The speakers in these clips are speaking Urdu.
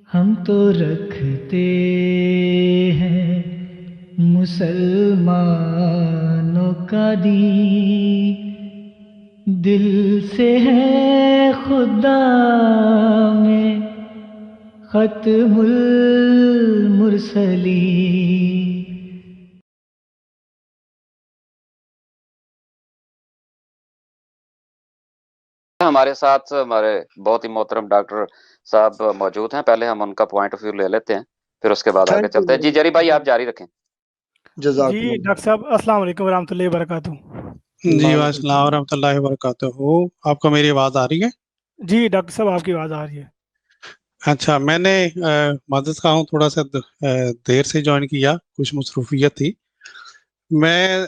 ہم تو رکھتے ہیں مسلمانوں کا دین، دل سے ہے خدا میں ختم المرسلین۔ ہمارے ساتھ ہمارے بہت ہی محترم ڈاکٹر صاحب موجود ہیں، پہلے ہم ان کا پوائنٹ آف ویو لے لیتے ہیں، پھر اس کے بعد آگے چلتے ہیں۔ جی جری بھائی آپ جاری رکھیں۔ جی ڈاکٹر صاحب السلام علیکم ورحمۃ اللہ وبرکاتہ۔ جی وعلیکم السلام ورحمۃ اللہ وبرکاتہ۔ آپ کو میری آواز آ رہی ہے؟ جی ڈاکٹر صاحب آپ کی آواز آ رہی ہے۔ اچھا، میں نے معذرت خواہ ہوں، تھوڑا سا دیر سے جوائن کیا، کچھ مصروفیت تھی۔ میں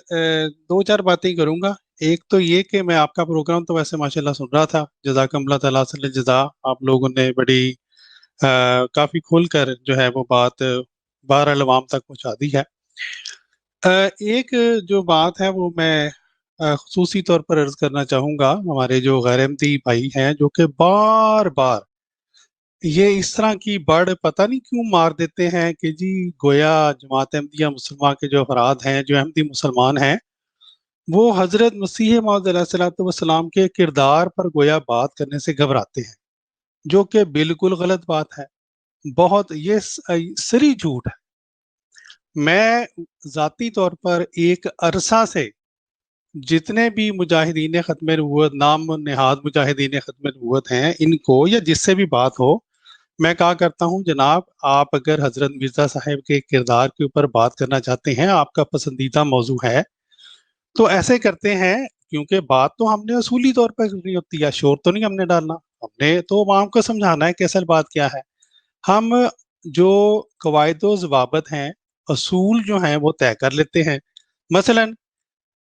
دو چار باتیں کروں گا۔ ایک تو یہ کہ میں آپ کا پروگرام تو ویسے ماشاءاللہ سن رہا تھا، جزاکم اللہ تعالیٰ سے جزا، آپ لوگوں نے بڑی کافی کھل کر جو ہے وہ بات باہر عوام تک پہنچا دی ہے۔ ایک جو بات ہے وہ میں خصوصی طور پر عرض کرنا چاہوں گا، ہمارے جو غیر احمدی بھائی ہیں جو کہ بار بار یہ اس طرح کی بڑ پتہ نہیں کیوں مار دیتے ہیں کہ جی گویا جماعت احمدیہ مسلمہ کے جو افراد ہیں، جو احمدی مسلمان ہیں، وہ حضرت مسیح موعود علیہ الصلوۃ والسلام کے کردار پر گویا بات کرنے سے گھبراتے ہیں، جو کہ بالکل غلط بات ہے، بہت یہ سری جھوٹ ہے۔ میں ذاتی طور پر ایک عرصہ سے جتنے بھی مجاہدین ختم نبوت، نام نہاد مجاہدین ختم نبوت ہیں، ان کو یا جس سے بھی بات ہو، میں کہا کرتا ہوں جناب آپ اگر حضرت مرزا صاحب کے کردار کے اوپر بات کرنا چاہتے ہیں، آپ کا پسندیدہ موضوع ہے، تو ایسے کرتے ہیں، کیونکہ بات تو ہم نے اصولی طور پر کرنی ہوتی ہے، شور تو نہیں ہم نے ڈالنا، ہم نے تو عوام کو سمجھانا ہے کہ اصل بات کیا ہے۔ ہم جو قواعد و ضوابط ہیں، اصول جو ہیں وہ طے کر لیتے ہیں۔ مثلاً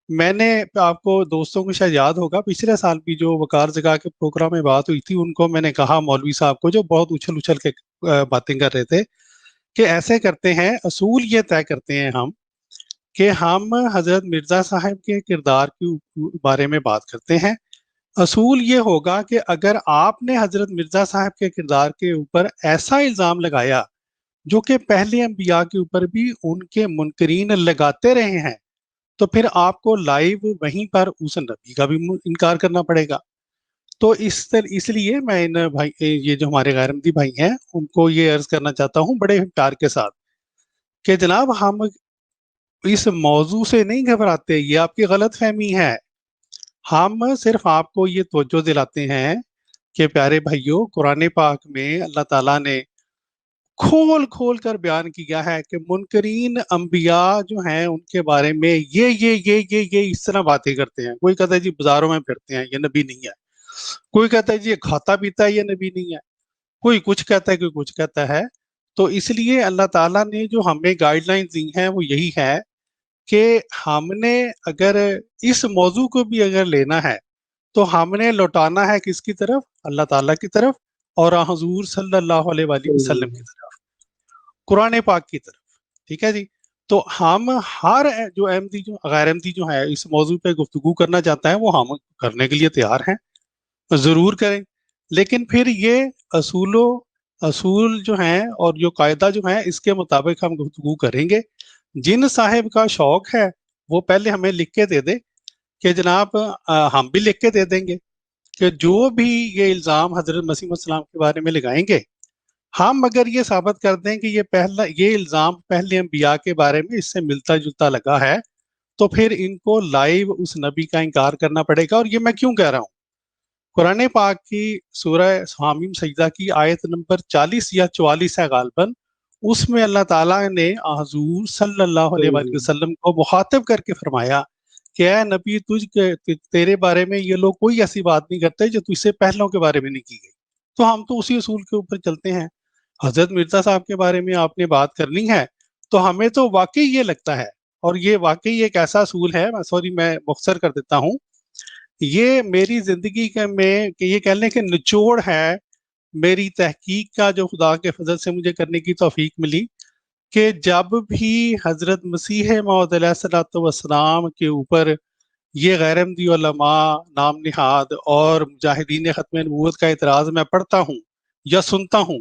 میں نے آپ کو دوستوں کو شاید یاد ہوگا، پچھلے سال بھی جو وقار جگہ کے پروگرام میں بات ہوئی تھی، ان کو میں نے کہا، مولوی صاحب کو جو بہت اچھل اچھل کے باتیں کر رہے تھے، کہ ایسے کرتے ہیں، اصول یہ طے کرتے ہیں ہم کہ ہم حضرت مرزا صاحب کے کردار کے بارے میں بات کرتے ہیں۔ اصول یہ ہوگا کہ اگر آپ نے حضرت مرزا صاحب کے کردار کے اوپر ایسا الزام لگایا جو کہ پہلے انبیاء کے اوپر بھی ان کے منکرین لگاتے رہے ہیں، تو پھر آپ کو لائیو وہیں پر اس نبی کا بھی انکار کرنا پڑے گا۔ تو اس لیے میں ان بھائی، یہ جو ہمارے غیر احمدی بھائی ہیں، ان کو یہ عرض کرنا چاہتا ہوں بڑے پیار کے ساتھ کہ جناب ہم اس موضوع سے نہیں گھبراتے، یہ آپ کی غلط فہمی ہے۔ ہم صرف آپ کو یہ توجہ دلاتے ہیں کہ پیارے بھائیوں، قرآن پاک میں اللہ تعالیٰ نے کھول کھول کر بیان کیا ہے کہ منکرین انبیاء جو ہیں ان کے بارے میں یہ اس طرح باتیں کرتے ہیں۔ کوئی کہتا ہے جی بازاروں میں پھرتے ہیں، یہ نبی نہیں ہے۔ کوئی کہتا ہے جی یہ کھاتا پیتا ہے، یہ نبی نہیں ہے۔ کوئی کچھ کہتا ہے، کوئی کچھ کہتا ہے۔ تو اس لیے اللہ تعالیٰ نے جو ہمیں گائیڈ لائن دی ہیں وہ یہی ہے کہ ہم نے اگر اس موضوع کو بھی اگر لینا ہے تو ہم نے لوٹانا ہے کس کی طرف؟ اللہ تعالیٰ کی طرف اور حضور صلی اللہ علیہ وآلہ وسلم کی طرف، قرآن پاک کی طرف۔ ٹھیک ہے جی؟ تو ہم ہر جو احمدی جو غیر احمدی جو ہے اس موضوع پہ گفتگو کرنا چاہتا ہے، وہ ہم کرنے کے لیے تیار ہیں، ضرور کریں، لیکن پھر یہ اصول جو ہیں اور جو قاعدہ جو ہیں اس کے مطابق ہم گفتگو کریں گے۔ جن صاحب کا شوق ہے وہ پہلے ہمیں لکھ کے دے دے کہ جناب ہم بھی لکھ کے دے دیں گے کہ جو بھی یہ الزام حضرت مسیح السلام کے بارے میں لگائیں گے، ہم اگر یہ ثابت کر دیں کہ یہ الزام پہلے انبیاء کے بارے میں اس سے ملتا جلتا لگا ہے، تو پھر ان کو لائیو اس نبی کا انکار کرنا پڑے گا۔ اور یہ میں کیوں کہہ رہا ہوں؟ قرآن پاک کی سورہ حامیم سجدہ کی آیت نمبر 40 یا 44 ہے غالباً، اس میں اللہ تعالیٰ نے حضور صلی اللہ علیہ وآلہ وسلم کو مخاطب کر کے فرمایا کہ اے نبی، تیرے بارے میں یہ لوگ کوئی ایسی بات نہیں کرتے جو تجھ سے پہلوں کے بارے میں نہیں کی گئی۔ تو ہم تو اسی اصول کے اوپر چلتے ہیں۔ حضرت مرزا صاحب کے بارے میں آپ نے بات کرنی ہے تو ہمیں تو واقعی یہ لگتا ہے، اور یہ واقعی ایک ایسا اصول ہے، میں مختصر کر دیتا ہوں، یہ میری زندگی میں کہ یہ کہہ لیں کہ نچوڑ ہے میری تحقیق کا، جو خدا کے فضل سے مجھے کرنے کی توفیق ملی، کہ جب بھی حضرت مسیح موعود علیہ الصلوۃ والسلام کے اوپر یہ غیر احمدی علماء، نام نہاد اور مجاہدین ختم نبوت کا اعتراض میں پڑھتا ہوں یا سنتا ہوں،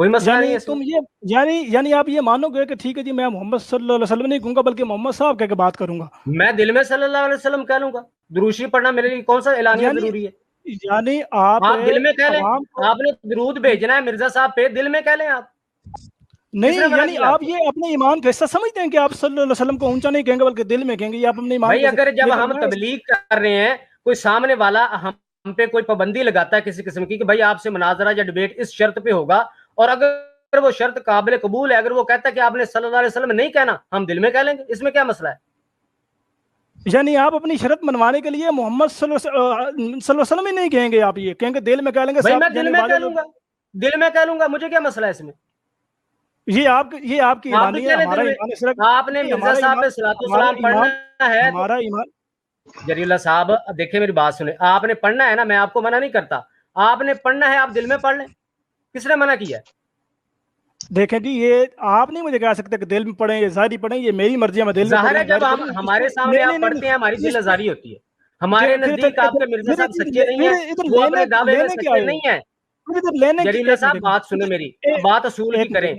کوئی مسئلہ نہیں ہے یعنی اس میں۔ تم یہ یعنی آپ یہ مانو گے کہ ٹھیک ہے جی میں محمد صلی اللہ علیہ وسلم نہیں کہوں گا بلکہ محمد صاحب کہہ کے بات کروں گا؟ میں دل میں صلی اللہ علیہ وسلم کہہ لوں گا، دروشی پڑھنا میرے لیے کون سا اعلانیہ ضروری ہے؟ یعنی آپ دل میں کہہ لیں، عوام کو آپ نے درود بھیجنا ہے مرزا صاحب پہ، دل میں کہہ لیں آپ۔ نہیں، یعنی آپ یہ اپنے ایمان کا حصہ سمجھتے ہیں کہ آپ صلی اللہ علیہ وسلم کو اونچا نہیں کہیں گے بلکہ دل میں کہیں گے، یہ آپ اپنے ایمان بھائی اگر جب ہم تبلیغ کر رہے ہیں، کوئی سامنے والا ہم پہ کوئی پابندی لگاتا ہے کسی قسم کی کہ بھائی آپ سے مناظرہ یا ڈیبیٹ اس شرط پہ ہوگا، اور اگر وہ شرط قابل قبول ہے، اگر وہ کہتا ہے کہ آپ نے صلی اللہ علیہ وسلم نہیں کہنا، ہم دل میں کہہ لیں گے، اس میں کیا مسئلہ ہے؟ یعنی آپ اپنی شرط منوانے کے لیے محمد صلی اللہ علیہ وسلم ہی نہیں کہیں گے، آپ یہ کہیں گے دل میں کہہ لیں گے؟ بھائی میں دل میں کہہ لوں گا، دل میں کہہ لوں گا، مجھے کیا مسئلہ ہے اس میں؟ یہ آپ کی ایمانی ہے، ہمارا ایمان صرف آپ نے مرزا صاحب پہ صلاۃ والسلام پڑھنا ہے، ہمارا ایمان۔ جری اللہ صاحب دیکھیں میری بات سنیں، آپ نے پڑھنا ہے نا، میں آپ کو منع نہیں کرتا، آپ نے پڑھنا ہے، آپ دل میں پڑھ لیں، کس نے منع کیا؟ دیکھیں جی یہ آپ نہیں مجھے کہہ سکتے کہ دل میں پڑھیں یا ظاہری پڑھیں، یہ میری مرضی ہے، میں دل میں ظاہر ہے جب ہم ہمارے سامنے آپ پڑھتے ہیں ہماری دل آزاری ہوتی ہے، ہمارے نزدیک آپ کے مرزا صاحب سچے نہیں ہیں، وہ اپنے دعوے میں سچے نہیں ہیں۔ جری اللہ صاحب بات سنیں میری، بات اصول کی کریں۔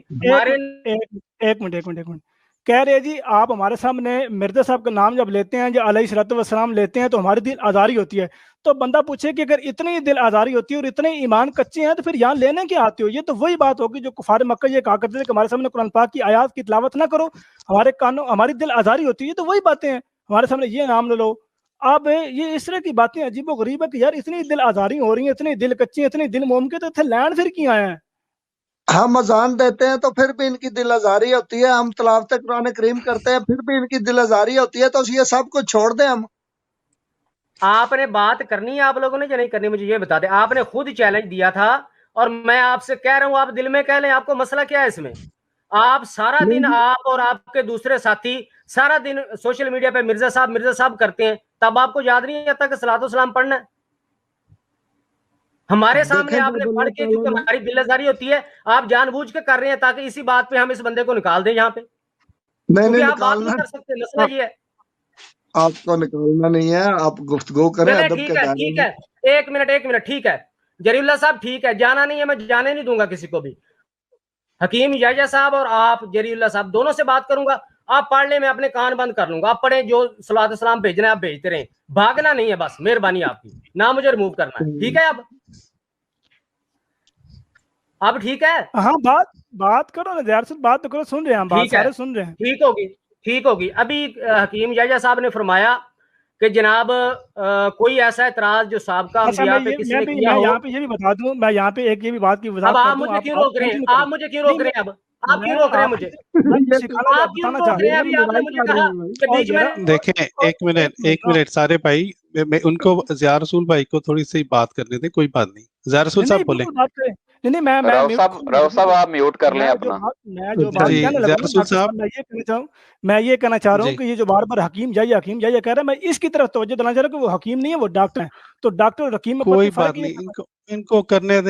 ایک منٹ کہہ رہے جی آپ ہمارے سامنے مرزا صاحب کا نام جب لیتے ہیں یا علیہ الصلوۃ والسلام لیتے ہیں تو ہماری دل آزاری ہوتی ہے، تو بندہ پوچھے کہ اگر اتنی دل آزاری ہوتی ہے اور اتنے ایمان کچے ہیں تو پھر یہاں لینے کیا آتے ہو؟ یہ تو وہی بات ہوگی جو کفار مکہ یہ کہا کرتے تھے کہ ہمارے سامنے قرآن پاک کی آیات کی تلاوت نہ کرو، ہمارے کانوں ہماری دل آزاری ہوتی ہے، تو وہی باتیں ہیں، ہمارے سامنے یہ نام لے لو۔ اب یہ اس طرح کی باتیں عجیب و غریب ہے کہ یار اتنی دل آزاری ہو رہی ہیں، اتنی دل کچی ہیں، اتنی دل موم کے، تو اتنے لینڈ پھر کیوں آئے ہیں؟ ہم اذان دیتے ہیں تو پھر بھی ان کی دل آزاری ہوتی ہے، ہم تلاوت قرآن کریم کرتے ہیں پھر بھی ان کی دل آزاری ہوتی ہے، تو یہ سب کچھ چھوڑ دیں ہم۔ آپ نے بات کرنی ہے آپ لوگوں نے یا نہیں کرنی، مجھے یہ بتا دیں۔ آپ نے خود چیلنج دیا تھا اور میں آپ سے کہہ رہا ہوں آپ دل میں کہہ لیں، آپ کو مسئلہ کیا ہے اس میں؟ آپ سارا دن آپ اور آپ کے دوسرے ساتھی سارا دن سوشل میڈیا پہ مرزا صاحب کرتے ہیں، تب آپ کو یاد نہیں آتا کہ صلاۃ والسلام پڑھنا ہے؟ ہمارے سامنے آپ نے پڑھ کے، کیونکہ ہماری دل آزاری ہوتی ہے، آپ جان بوجھ کے کر رہے ہیں تاکہ اسی بات پہ ہم اس بندے کو نکال دیں یہاں پہ، کیونکہ آپ بات نہیں کر سکتے، مسئلہ یہ ہے۔ آپ کو نکالنا نہیں ہے، آپ گفتگو کریں ادب کے دائرے میں۔ ٹھیک ہے، ایک منٹ، ٹھیک ہے جری اللہ صاحب، ٹھیک ہے، جانا نہیں ہے، میں جانے نہیں دوں گا کسی کو بھی۔ حکیم یحییٰ صاحب اور آپ جری اللہ صاحب دونوں سے بات کروں گا، آپ پڑھ لیں، میں اپنے کان بند کر لوں گا، آپ پڑھیں، جو صلاۃ والسلام بھیجنا ہے آپ بھیجتے رہیں، بھاگنا نہیں ہے، بس مہربانی آپ کی، نہ مجھے ریموو کرنا ہے، ٹھیک ہے؟ اب ٹھیک ہے؟ ہاں بات کرو نا یار، بات تو کرو، سن رہے ہیں ہم، بات سارے سن رہے ہیں۔ ٹھیک ہوگی۔ ابھی حکیم یحییٰ صاحب نے فرمایا کہ جناب کوئی ایسا اعتراض جو سابقہ انبیاء پہ کسی نے کیا ہو۔ یہاں پہ یہ بھی بتا دوں، میں یہاں پہ ایک یہ بھی بات کی وضاحت اب کر آپ دوں۔ مجھے کیوں روک رہے ہیں؟ آپ مجھے کیوں روک رہے ہیں؟ اب آپ کیوں روک رہے ہیں مجھے؟ آپ کیوں روک رہے ہیں؟ ابھی آپ نے مجھے کہا کہ بیچ میں دیکھیں ایک منٹ سارے بھائی، میں ان کو ضیاء رسول بھائی کو تھوڑی سی بات کرنے دیں، کوئی بات نہیں، ضیاء رسول صاحب بولیں۔ نہیں راؤ صاحب آپ میوٹ کر لیں اپنا۔ میں جو بات کہنے لگا میں یہ کہنا چاہ رہا ہوں کہ یہ جو بار بار حکیم یحییٰ کہہ رہا ہے، میں اس کی طرف توجہ دلانا چاہ رہا ہوں کہ وہ حکیم نہیں ہے، وہ ڈاکٹر ہیں، تو ڈاکٹر اور حکیم میں کوئی بات نہیں، ان کو کرنے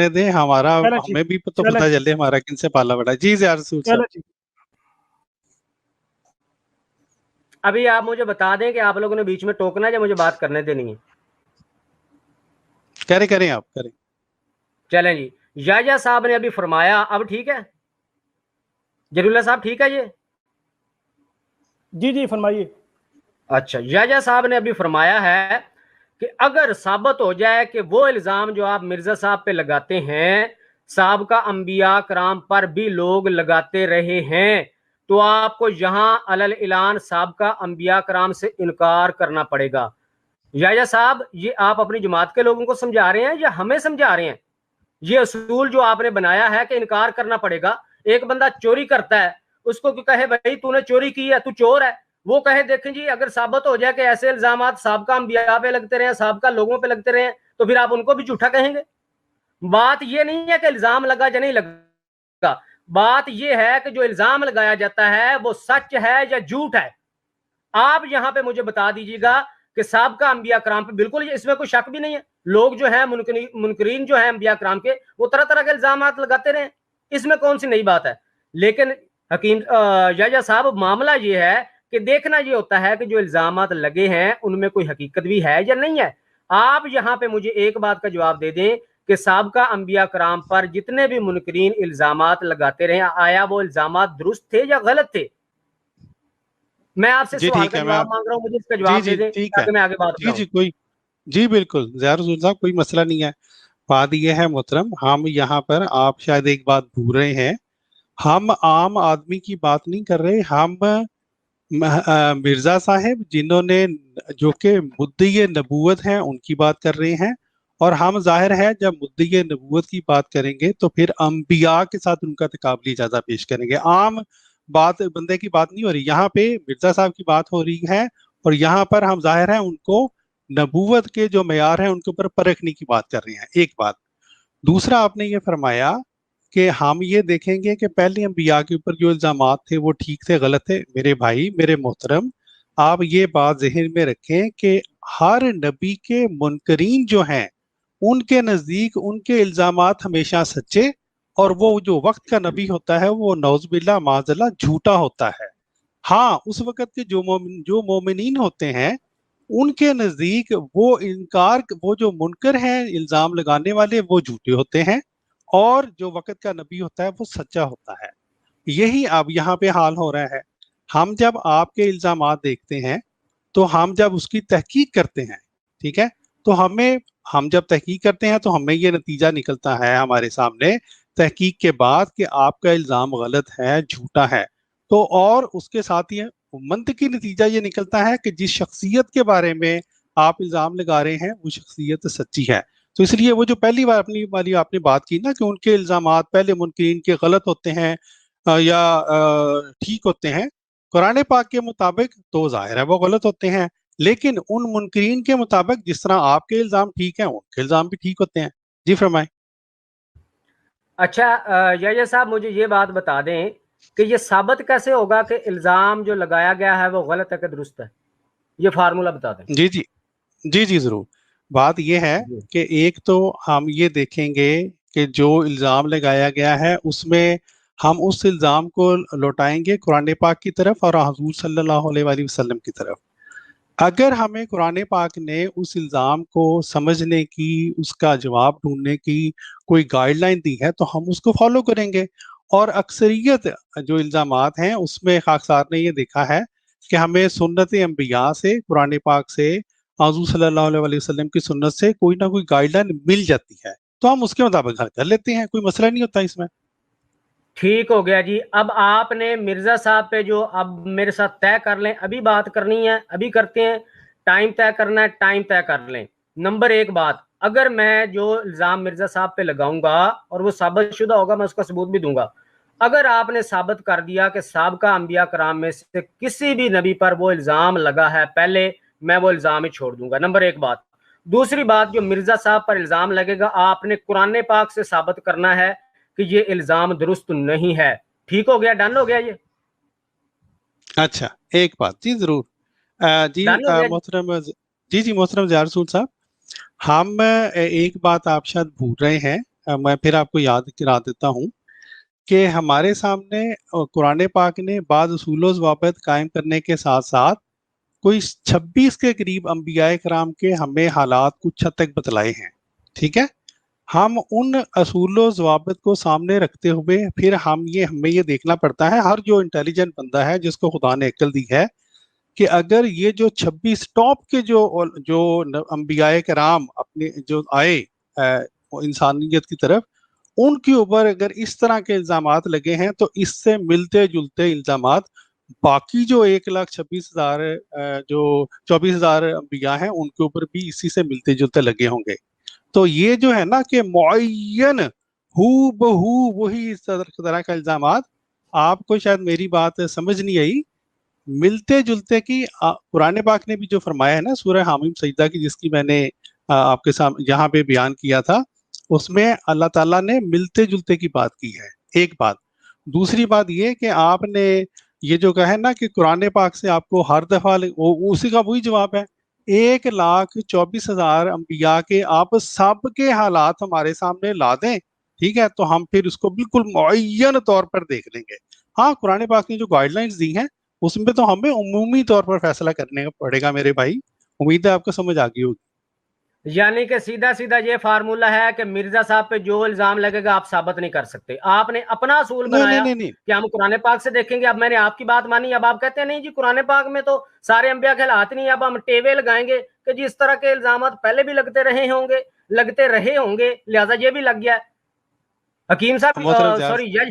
دیں، ہمیں بھی تو پتہ چلے ہمارا کن سے پالا بڑا۔ جی ضیاء رسول صاحب، ابھی آپ مجھے بتا دیں کہ آپ لوگوں نے بیچ میں ٹوکنا ہے یا مجھے بات کرنے دینی ہے؟ کریں آپ کریں۔ چلیں جی، یحییٰ صاحب نے ابھی فرمایا، اب ٹھیک ہے جری اللہ صاحب، ٹھیک ہے یہ؟ جی فرمائیے۔ اچھا، یحییٰ صاحب نے ابھی فرمایا ہے کہ اگر ثابت ہو جائے کہ وہ الزام جو آپ مرزا صاحب پہ لگاتے ہیں سابقہ انبیاء کرام پر بھی لوگ لگاتے رہے ہیں، تو آپ کو یہاں علل اعلان سابقہ انبیاء کرام سے انکار کرنا پڑے گا۔ یحییٰ صاحب، یہ آپ اپنی جماعت کے لوگوں کو سمجھا رہے ہیں یا ہمیں سمجھا رہے ہیں؟ یہ اصول جو آپ نے بنایا ہے کہ انکار کرنا پڑے گا، ایک بندہ چوری کرتا ہے، اس کو کہے بھائی تو نے چوری کی ہے، تو چور ہے، وہ کہے دیکھیں جی اگر ثابت ہو جائے کہ ایسے الزامات سابقہ انبیاء پہ لگتے رہے، سابقہ لوگوں پہ لگتے رہے، تو پھر آپ ان کو بھی جھوٹا کہیں گے؟ بات یہ نہیں ہے کہ الزام لگا یا نہیں لگا، بات یہ ہے کہ جو الزام لگایا جاتا ہے وہ سچ ہے یا جھوٹ ہے۔ آپ یہاں پہ مجھے بتا دیجیے گا کہ سابقہ انبیاء کرام پہ بالکل اس میں کوئی شک بھی نہیں ہے، لوگ جو ہیں منکرین جو ہیں انبیاء کرام کے، وہ طرح طرح کے الزامات لگاتے رہے، اس میں کون سی نئی بات ہے؟ لیکن حکیم یحییٰ صاحب، معاملہ یہ ہے کہ دیکھنا یہ ہوتا ہے کہ جو الزامات لگے ہیں ان میں کوئی حقیقت بھی ہے یا نہیں ہے۔ آپ یہاں پہ مجھے ایک بات کا جواب دے دیں کہ سابقہ انبیاء کرام پر جتنے بھی منکرین الزامات لگاتے رہے آیا وہ الزامات درست تھے یا غلط تھے؟ میں آپ سے سوال کا جواب مانگ رہا ہوں، مجھے اس کا جواب دے دیں تاکہ میں آگے بات کروں۔ جی بالکل ظاہر حضور صاحب، کوئی مسئلہ نہیں ہے۔ بات یہ ہے محترم، ہم یہاں پر آپ شاید ایک بات بھول رہے ہیں، ہم عام آدمی کی بات نہیں کر رہے، ہم مرزا صاحب جنہوں نے جو کہ مدعی نبوت ہیں ان کی بات کر رہے ہیں، اور ہم ظاہر ہے جب مدعی نبوت کی بات کریں گے تو پھر انبیاء کے ساتھ ان کا تقابلی جائزہ پیش کریں گے۔ عام بات بندے کی بات نہیں ہو رہی، یہاں پہ مرزا صاحب کی بات ہو رہی ہے، اور یہاں پر ہم ظاہر ہے ان کو نبوت کے جو معیار ہیں ان کے اوپر پرکھنے کی بات کر رہے ہیں، ایک بات۔ دوسرا آپ نے یہ فرمایا کہ ہم یہ دیکھیں گے کہ پہلے انبیاء کے اوپر جو الزامات تھے وہ ٹھیک تھے غلط تھے۔ میرے بھائی، میرے محترم، آپ یہ بات ذہن میں رکھیں کہ ہر نبی کے منکرین جو ہیں ان کے نزدیک ان کے الزامات ہمیشہ سچے، اور وہ جو وقت کا نبی ہوتا ہے وہ نعوذ باللہ معاذ اللہ جھوٹا ہوتا ہے۔ ہاں، اس وقت کے جو مومنین ہوتے ہیں ان کے نزدیک وہ جو منکر ہیں الزام لگانے والے وہ جھوٹے ہوتے ہیں، اور جو وقت کا نبی ہوتا ہے وہ سچا ہوتا ہے۔ یہی اب یہاں پہ حال ہو رہا ہے۔ ہم جب آپ کے الزامات دیکھتے ہیں تو ہم جب اس کی تحقیق کرتے ہیں، ٹھیک ہے، تو ہم جب تحقیق کرتے ہیں تو ہمیں یہ نتیجہ نکلتا ہے ہمارے سامنے تحقیق کے بعد کہ آپ کا الزام غلط ہے، جھوٹا ہے، تو اور اس کے ساتھ یہ منطقی نتیجہ یہ نکلتا ہے کہ جس شخصیت کے بارے میں آپ الزام لگا رہے ہیں وہ شخصیت سچی ہے۔ تو اس لیے وہ جو پہلی بار آپ نے بات کی نا کہ ان کے الزامات پہلے منکرین کے غلط ہوتے ہیں یا ٹھیک ہوتے ہیں، قرآن پاک کے مطابق تو ظاہر ہے وہ غلط ہوتے ہیں، لیکن ان منکرین کے مطابق جس طرح آپ کے الزام ٹھیک ہیں ان کے الزام بھی ٹھیک ہوتے ہیں۔ جی فرمائیں۔ اچھا یحییٰ صاحب، مجھے یہ بات بتا دیں کہ یہ ثابت کیسے ہوگا کہ الزام جو لگایا گیا ہے وہ غلط ہے کہ درست ہے؟ یہ فارمولہ بتا دیں۔ جی ضرور۔ بات یہ ہے کہ ایک تو ہم یہ دیکھیں گے کہ جو الزام لگایا گیا ہے اس میں ہم اس الزام کو لوٹائیں گے قرآن پاک کی طرف اور حضور صلی اللہ علیہ وآلہ وسلم کی طرف۔ اگر ہمیں قرآن پاک نے اس الزام کو سمجھنے کی، اس کا جواب ڈھونڈنے کی کوئی گائیڈ لائن دی ہے تو ہم اس کو فالو کریں گے، اور اکثریت جو الزامات ہیں اس میں خاکسار نے یہ دیکھا ہے کہ ہمیں سنت انبیاء سے، قرآن پاک سے، حضور صلی اللہ علیہ وسلم کی سنت سے کوئی نہ کوئی گائیڈ لائن مل جاتی ہے، تو ہم اس کے مطابق حل کر لیتے ہیں، کوئی مسئلہ نہیں ہوتا اس میں۔ ٹھیک ہو گیا جی۔ اب آپ نے مرزا صاحب پہ جو اب میرے ساتھ طے کر لیں، ابھی بات کرنی ہے، ابھی کرتے ہیں، ٹائم طے کرنا ہے، ٹائم طے کر لیں۔ نمبر ایک بات، اگر میں جو الزام مرزا صاحب پہ لگاؤں گا اور وہ ثابت شدہ ہوگا میں اس کا ثبوت بھی دوں گا۔ اگر آپ نے ثابت کر دیا کہ سابقہ انبیاء کرام میں سے کسی بھی نبی پر وہ الزام لگا ہے پہلے، میں وہ الزام ہی چھوڑ دوں گا، نمبر ایک بات۔ دوسری بات، جو مرزا صاحب پر الزام لگے گا آپ نے قرآن پاک سے ثابت کرنا ہے کہ یہ الزام درست نہیں ہے۔ ٹھیک ہو گیا؟ ڈن ہو گیا یہ؟ اچھا، ایک بات، جی ضرور۔ محترم محترم ضیاء الرسول صاحب، ہم ایک بات آپ شاید بھول رہے ہیں، میں پھر آپ کو یاد کرا دیتا ہوں کہ ہمارے سامنے قرآن پاک نے بعض اصول و ضوابط قائم کرنے کے ساتھ ساتھ کوئی 26 کے قریب انبیاء کرام کے ہمیں حالات کچھ حد تک بتلائے ہیں، ٹھیک ہے۔ ہم ان اصول و ضوابط کو سامنے رکھتے ہوئے پھر ہمیں یہ دیکھنا پڑتا ہے، ہر جو انٹیلیجنٹ بندہ ہے جس کو خدا نے عقل دی ہے، کہ اگر یہ جو 26 ٹاپ کے جو انبیاء کرام اپنے جو آئے انسانیت کی طرف، ان کے اوپر اگر اس طرح کے الزامات لگے ہیں تو اس سے ملتے جلتے الزامات باقی جو 1,26,000 جو 24,000 انبیاء ہیں ان کے اوپر بھی اسی سے ملتے جلتے لگے ہوں گے۔ تو یہ جو ہے نا کہ معین ہو بہو وہی اس طرح کا الزامات، آپ کو شاید میری بات سمجھ نہیں آئی، ملتے جلتے کی قرآن پاک نے بھی جو فرمایا ہے نا سورہ حامیم سجدہ کی، جس کی میں نے آپ کے سامنے یہاں پہ بیان کیا تھا، اس میں اللہ تعالیٰ نے ملتے جلتے کی بات کی ہے، ایک بات۔ دوسری بات یہ کہ آپ نے یہ جو کہا ہے نا کہ قرآن پاک سے آپ کو ہر دفعہ اسی کا وہی جواب ہے، 1,24,000 انبیاء کے آپ سب کے حالات ہمارے سامنے لا دیں، ٹھیک ہے، تو ہم پھر اس کو بالکل معین طور پر دیکھ لیں گے۔ ہاں، قرآن پاک نے جو گائیڈ لائنز دی ہیں اس میں تو ہمیں عمومی طور پر فیصلہ کرنے کا پڑے گا میرے بھائی، امید ہے آپ کو سمجھ آ گئی ہوگی۔ یعنی کہ سیدھا سیدھا یہ فارمولا ہے کہ مرزا صاحب پہ جو الزام لگے گا آپ ثابت نہیں کر سکتے. آپ نے اپنا اصول بنایا کہ ہم قرآن پاک سے دیکھیں گے. اب میں نے آپ کی بات مانی, اب آپ کہتے ہیں نہیں جی قرآن پاک میں تو سارے انبیاء کے حالات نہیں, اب ہم ٹیوے لگائیں گے کہ جی اس طرح کے الزامات پہلے بھی لگتے رہے ہوں گے لہذا یہ بھی لگ گیا ہے. حکیم صاحب سوری جج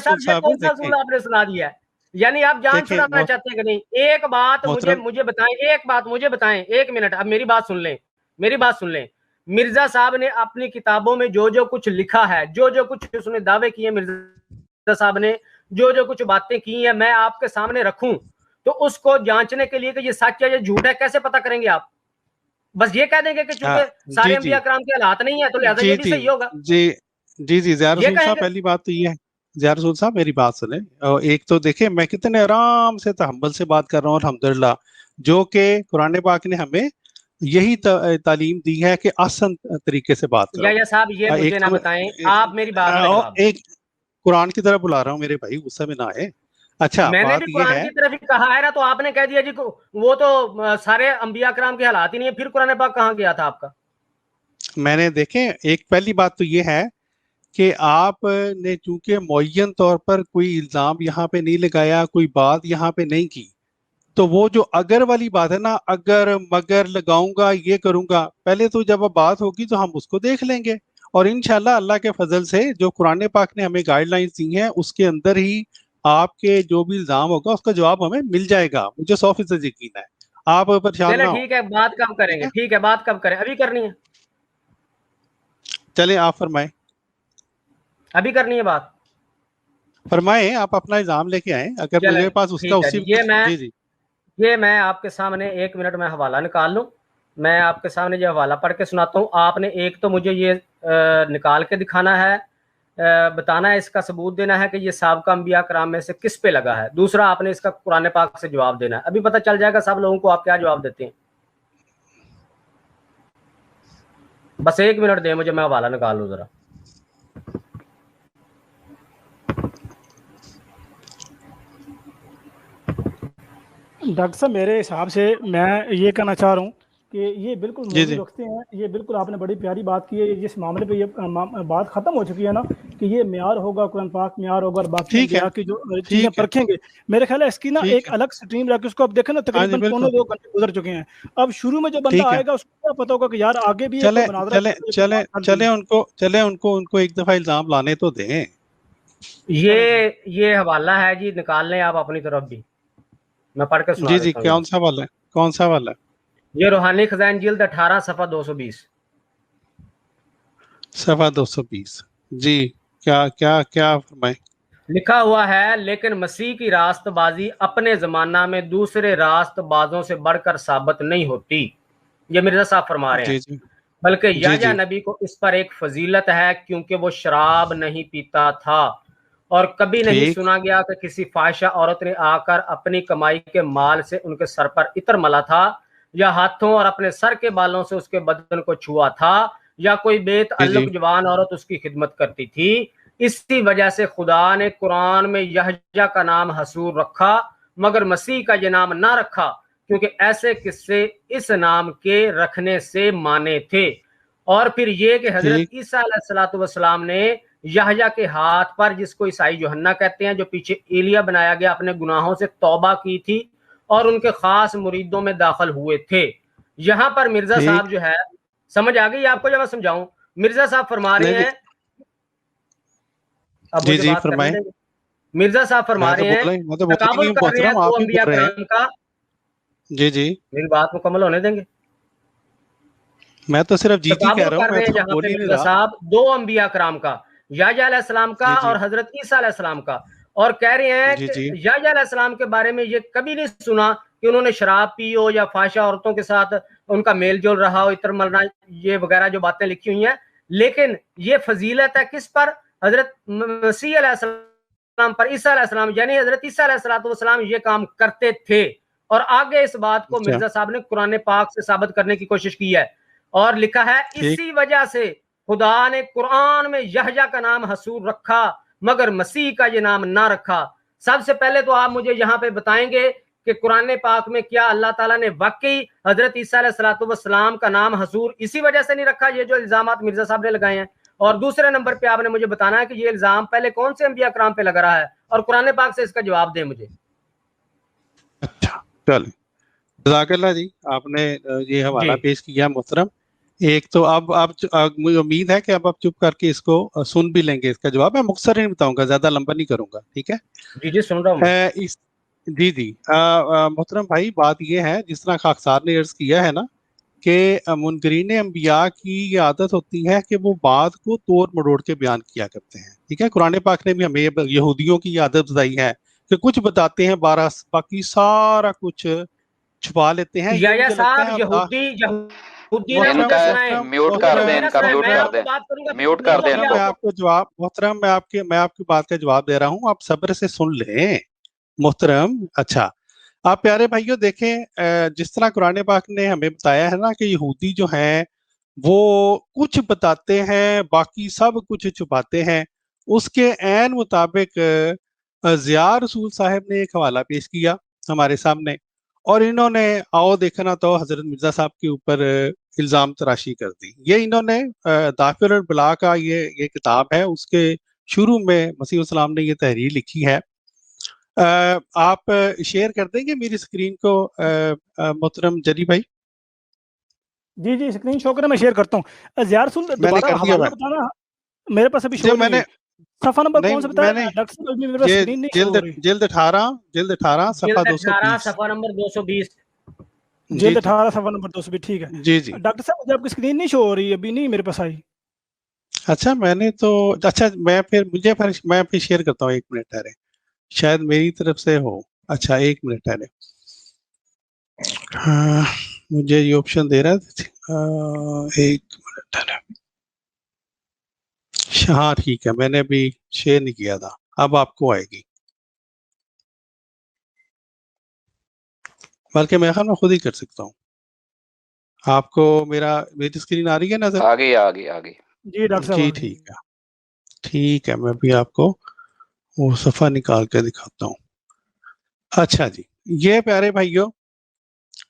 صاحب یہ کون سا اصول آپ نے سنا دیا ہے؟ یعنی آپ جان چھڑانا چاہتے ہیں کہ نہیں؟ ایک بات مجھے بتائیں, 1 منٹ, اب میری بات سن لیں. مرزا صاحب نے اپنی کتابوں میں جو کچھ لکھا ہے, جو کچھ اس نے دعوے کیے, مرزا صاحب نے جو کچھ باتیں کی ہیں, میں آپ کے سامنے رکھوں تو اس کو جانچنے کے لیے کہ یہ سچ ہے یا جھوٹ ہے کیسے پتہ کریں گے آپ؟ بس یہ کہہ دیں گے کہ چونکہ سارے انبیاء کرام کے حالات نہیں ہیں تو لہذا یہ بھی صحیح ہوگا. جی زیار رسول صاحب, پہلی بات تو یہ ہے, زیار رسول صاحب میری بات سنیں. ایک تو دیکھیں میں کتنے آرام سے تحمل سے بات کر رہا ہوں الحمدللہ, جو کہ قرآن پاک نے ہمیں یہی تعلیم دی ہے کہ آسان طریقے سے بات کرو. یا صاحب یہ مجھے نہ بتائیں, آپ میری بات ایک قرآن کی طرف بلا رہا ہوں میرے بھائی, غصے میں نہ آئے. اچھا میں نے بھی قرآن کی طرف ہی کہا ہے نا, تو آپ نے کہہ دیا جی وہ تو سارے انبیاء کرام کے حالات ہی نہیں ہے, پھر قرآن پاک کہاں گیا تھا آپ کا؟ میں نے دیکھیں ایک پہلی بات تو یہ ہے کہ آپ نے چونکہ معین طور پر کوئی الزام یہاں پہ نہیں لگایا, کوئی بات یہاں پہ نہیں کی, تو وہ جو اگر والی بات ہے نا, اگر مگر لگاؤں گا یہ کروں گا, پہلے تو جب اب بات ہوگی تو ہم اس کو دیکھ لیں گے, اور انشاءاللہ اللہ کے فضل سے جو قرآن پاک نے ہمیں گائیڈ لائنز دی ہیں اس کے اندر ہی آپ کے جو بھی الزام ہوگا اس کا جواب ہمیں مل جائے گا, مجھے 100% یقین ہے. آپ پریشان نہ ہوں. ٹھیک ہے, بات کب کریں گے؟ ٹھیک ہے, بات کب کریں؟ ابھی کرنی ہے؟ چلیں آپ فرمائیں. ابھی کرنی ہے بات؟ فرمائیں, آپ اپنا الزام لے کے آئیں. اگر مجھے پاس اس کا اسی یہ میں آپ کے سامنے 1 منٹ میں حوالہ نکال لوں, میں آپ کے سامنے یہ حوالہ پڑھ کے سناتا ہوں. آپ نے ایک تو مجھے یہ نکال کے دکھانا ہے, بتانا ہے, اس کا ثبوت دینا ہے کہ یہ سابقہ انبیاء کرام میں سے کس پہ لگا ہے. دوسرا آپ نے اس کا قرآن پاک سے جواب دینا ہے. ابھی پتہ چل جائے گا سب لوگوں کو آپ کیا جواب دیتے ہیں. بس 1 منٹ دیں مجھے, میں حوالہ نکال لوں ذرا. ڈاکٹر صاحب میرے حساب سے میں یہ کہنا چاہ رہا ہوں کہ یہ بالکل موضوع رکھتے ہیں, یہ بالکل آپ نے بڑی پیاری بات کی ہے. جس معاملے پہ یہ بات ختم ہو چکی ہے نا کہ یہ معیار ہوگا, قرآن پاک معیار ہوگا, اور باقی انبیاء کی جو چیزیں پرکھیں گے, میرے خیال ہے اس کی نا ایک الگ سٹریم رکھ کے اس کو اب دیکھیں نا تقریباً 2 گھنٹے گزر چکے ہیں. اب شروع میں جو بندہ آئے گا اس کو کیا پتہ ہوگا کہ یار آگے بھی چلیں ان کو ایک دفعہ الزام لانے تو دیں. یہ حوالہ ہے جی, نکال لیں آپ اپنی طرف بھی, میں پڑھ کے سنا دیتا ہوں. کون سا والا ہے؟ یہ روحانی خزائن جلد 18 صفحہ 220. صفحہ 220. جی کیا فرمائیں. لکھا ہوا ہے, لیکن مسیح کی راست بازی اپنے زمانہ میں دوسرے راست بازوں سے بڑھ کر ثابت نہیں ہوتی. یہ مرزا صاحب فرما رہے ہیں. بلکہ یحییٰ نبی کو اس پر ایک فضیلت ہے کیونکہ وہ شراب نہیں پیتا تھا, اور کبھی نہیں سنا گیا کہ کسی فاحشہ عورت نے آ کر اپنی کمائی کے مال سے ان کے سر پر عطر ملا تھا, یا ہاتھوں اور اپنے سر کے بالوں سے اس کے بدن کو چھوا تھا, یا کوئی بے تعلق جوان عورت اس کی خدمت کرتی تھی. اسی وجہ سے خدا نے قرآن میں یحییٰ کا نام حصور رکھا مگر مسیح کا یہ نام نہ رکھا, کیونکہ ایسے قصے اس نام کے رکھنے سے مانے تھے. اور پھر یہ کہ حضرت عیسیٰ علیہ السلام نے یحییٰ کے ہاتھ پر, جس کو عیسائی یوحنا کہتے ہیں, جو پیچھے ایلیا بنایا گیا, اپنے گناہوں سے توبہ کی تھی اور ان کے خاص مریدوں میں داخل ہوئے تھے. یہاں پر مرزا صاحب جو ہے, سمجھ آ گئی آپ کو جب میں سمجھاؤں؟ مرزا صاحب فرما رہے ہیں, اب مجھے بات کرنے دیں. مرزا صاحب فرما رہے ہیں تقابل کر رہے ہیں دو انبیاء کرام کا. جی میری بات مکمل ہونے دیں گے؟ میں تو صرف جی کہہ رہا ہوں, میں تو بول ہی نہیں رہا. صاحب 2 انبیاء کرام کا, یحییٰ علیہ السلام کا اور حضرت عیسیٰ علیہ السلام کا, اور کہہ رہے ہیں کہ یحییٰ علیہ السلام کے بارے میں یہ کبھی نہیں سنا کہ انہوں نے شراب پی ہو یا فاحشہ عورتوں کے ساتھ ان کا میل جول رہا ہو, عطر ملنا, یہ وغیرہ جو باتیں لکھی ہوئی ہیں. لیکن یہ فضیلت ہے کس پر؟ حضرت مسیح علیہ السلام پر, عیسیٰ علیہ السلام, یعنی حضرت عیسیٰ علیہ السلام یہ کام کرتے تھے. اور آگے اس بات کو مرزا صاحب نے قرآن پاک سے ثابت کرنے کی کوشش کی ہے, اور لکھا ہے اسی وجہ سے خدا نے قرآن میں یحییٰ کا نام حصور رکھا مگر مسیح کا یہ نام نہ رکھا. سب سے پہلے تو آپ مجھے یہاں پہ بتائیں گے کہ قرآن پاک میں کیا اللہ تعالیٰ نے واقعی حضرت عیسیٰ علیہ السلام کا نام حضور اسی وجہ سے نہیں رکھا، یہ جو الزامات مرزا صاحب نے لگائے ہیں؟ اور دوسرے نمبر پہ آپ نے مجھے بتانا ہے کہ یہ الزام پہلے کون سے انبیاء کرام پہ لگ رہا ہے، اور قرآن پاک سے اس کا جواب دیں مجھے۔ اچھا چلیں، جزاک اللہ جی، آپ نے یہ حوالہ پیش کیا محترم۔ ایک تو اب مجھے امید ہے کہ اب آپ چپ کر کے اس کو سن بھی لیں گے، اس کا جواب میں مختصر نہیں بتاؤں گا، زیادہ لمبا نہیں کروں گا، ٹھیک ہے؟ جی جی سن رہا ہوں۔ جی محترم بھائی، بات یہ ہے جس طرح خاکسار نے عرض کیا ہے نا کہ منکرین انبیاء کی یہ عادت ہوتی ہے کہ وہ بات کو توڑ مڑوڑ کے بیان کیا کرتے ہیں، ٹھیک ہے؟ قرآن پاک نے بھی ہمیں یہودیوں کی عادت بتائی ہے کہ کچھ بتاتے ہیں باقی سارا کچھ چھپا لیتے ہیں۔ یا صاحب یہودی ان کا میوٹ کر دیں، ان کا میوٹ کر دیں، میوٹ کر دیں ان کو۔ میں آپ کو جواب محترم میں آپ کی بات کا جواب دے رہا ہوں، آپ صبر سے سن لیں محترم۔ اچھا آپ پیارے بھائیوں دیکھیں، جس طرح قرآن پاک نے ہمیں بتایا ہے نا کہ یہودی جو ہیں وہ کچھ بتاتے ہیں باقی سب کچھ چھپاتے ہیں، اس کے عین مطابق ضیاء رسول صاحب نے ایک حوالہ پیش کیا ہمارے سامنے، اور انہوں نے آؤ دیکھنا تو حضرت مرزا صاحب کے اوپر الزام تراشی کر دی۔ یہ انہوں نے دافر البلا کا یہ کتاب ہے، اس کے شروع میں مسیح السلام نے یہ تحریر لکھی ہے۔ آپ شیئر کر دیں گے میری اسکرین کو محترم جری بھائی؟ جی جی اسکرین شو کریں، میں شیئر کرتا ہوں۔ ضیاء رسول دوبارہ حوالہ بتانا، میرے پاس ابھی شو نہیں ہے، صفحہ نمبر کون سا بتایا؟ جلد 18 صفحہ 220، صفحہ نمبر 220، جلد 18 صفحہ نمبر 220، ٹھیک ہے جی جی۔ ڈاکٹر صاحب مجھے آپ کی اسکرین نہیں شو ہو رہی، ابھی نہیں میرے پاس آئی۔ اچھا میں نے تو اچھا میں پھر شیئر کرتا ہوں، 1 منٹ ٹھہرے، شاید میری طرف سے ہو۔ اچھا 1 منٹ ٹھہرے، مجھے یہ آپشن دے رہا ہے، 1 منٹ ٹھہرے۔ ہاں ٹھیک ہے، میں نے ابھی شیئر نہیں کیا تھا، اب آپ کو آئے گی، بلکہ میں خود ہی کر سکتا ہوں۔ آپ کو میری اسکرین آ رہی ہے نظر؟ آ گئی جی ڈاکٹر صاحب جی ٹھیک ہے، میں بھی آپ کو وہ صفحہ نکال کے دکھاتا ہوں۔ اچھا جی، یہ پیارے بھائیوں،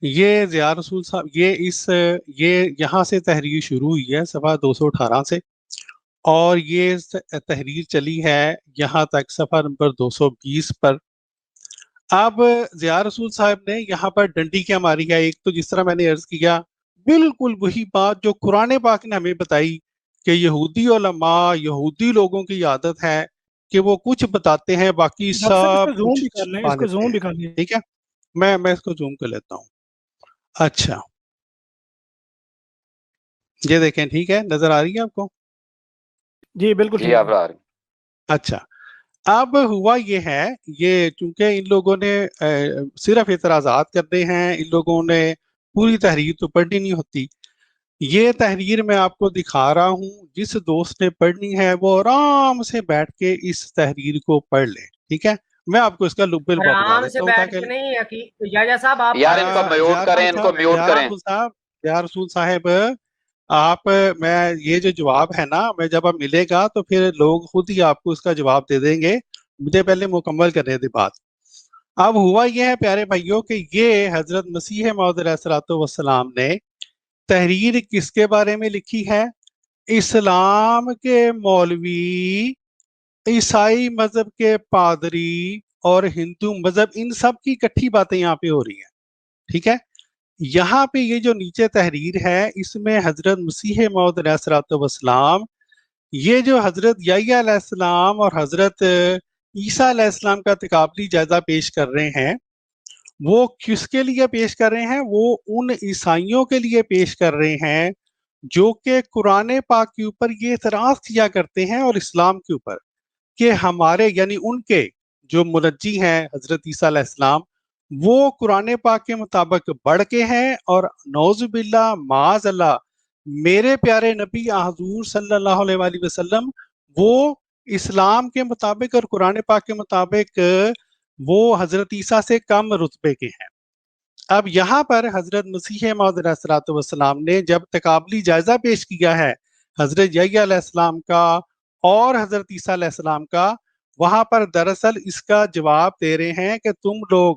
یہ ضیاء رسول صاحب یہ یہاں سے تحریر شروع ہوئی ہے صفحہ 218 سے، اور یہ تحریر چلی ہے یہاں تک صفحہ نمبر 220 پر۔ اب ضیاء رسول صاحب نے یہاں پر ڈنڈی کیا ماری ہے؟ ایک تو جس طرح میں نے عرض کیا، بالکل وہی بات جو قرآن پاک نے ہمیں بتائی کہ یہودی علماء، یہودی لوگوں کی عادت ہے کہ وہ کچھ بتاتے ہیں باقی سب کچھ چھپا لیتے ہیں، ٹھیک ہے؟ میں اس کو زوم کر لیتا ہوں۔ اچھا یہ دیکھیں، ٹھیک ہے، نظر آ رہی ہے آپ کو؟ جی بالکل جی آپ آ رہی۔ اچھا اب ہوا یہ ہے، یہ چونکہ ان لوگوں نے صرف اعتراضات کرنے ہیں، ان لوگوں نے پوری تحریر تو پڑھنی نہیں ہوتی۔ یہ تحریر میں آپ کو دکھا رہا ہوں، جس دوست نے پڑھنی ہے وہ آرام سے بیٹھ کے اس تحریر کو پڑھ لے، ٹھیک ہے؟ میں آپ کو اس کا لب بتا دیتا ہوں تاکہ یار ان کو میوٹ کریں، ان کو میوٹ کریں۔ ضیاء رسول صاحب آپ، میں یہ جو جواب ہے نا، میں جب آپ ملے گا تو پھر لوگ خود ہی آپ کو اس کا جواب دے دیں گے، مجھے پہلے مکمل کرنے دے بات۔ اب ہوا یہ ہے پیارے بھائیوں کہ یہ حضرت مسیح موعود علیہ الصلوۃ والسلام نے تحریر کس کے بارے میں لکھی ہے؟ اسلام کے مولوی، عیسائی مذہب کے پادری اور ہندو مذہب، ان سب کی اکٹھی باتیں یہاں پہ ہو رہی ہیں، ٹھیک ہے؟ یہاں پہ یہ جو نیچے تحریر ہے، اس میں حضرت مسیح موعود علیہ الصلوۃ والسلام، یہ جو حضرت یحییٰ علیہ السلام اور حضرت عیسیٰ علیہ السلام کا تقابلی جائزہ پیش کر رہے ہیں، وہ کس کے لیے پیش کر رہے ہیں؟ وہ ان عیسائیوں کے لیے پیش کر رہے ہیں جو کہ قرآن پاک کے اوپر یہ اعتراض کیا کرتے ہیں، اور اسلام کے اوپر، کہ ہمارے یعنی ان کے جو منجی ہیں حضرت عیسیٰ علیہ السلام، وہ قرآن پاک کے مطابق بڑھ کے ہیں، اور نعوذ باللہ معاذ اللہ میرے پیارے نبی حضور صلی اللہ علیہ وآلہ وسلم وہ اسلام کے مطابق اور قرآن پاک کے مطابق وہ حضرت عیسیٰ سے کم رتبے کے ہیں۔ اب یہاں پر حضرت مسیح موعود علیہ الصلوۃ والسلام نے جب تقابلی جائزہ پیش کیا ہے حضرت یحییٰ علیہ السلام کا اور حضرت عیسیٰ علیہ السلام کا، وہاں پر دراصل اس کا جواب دے رہے ہیں کہ تم لوگ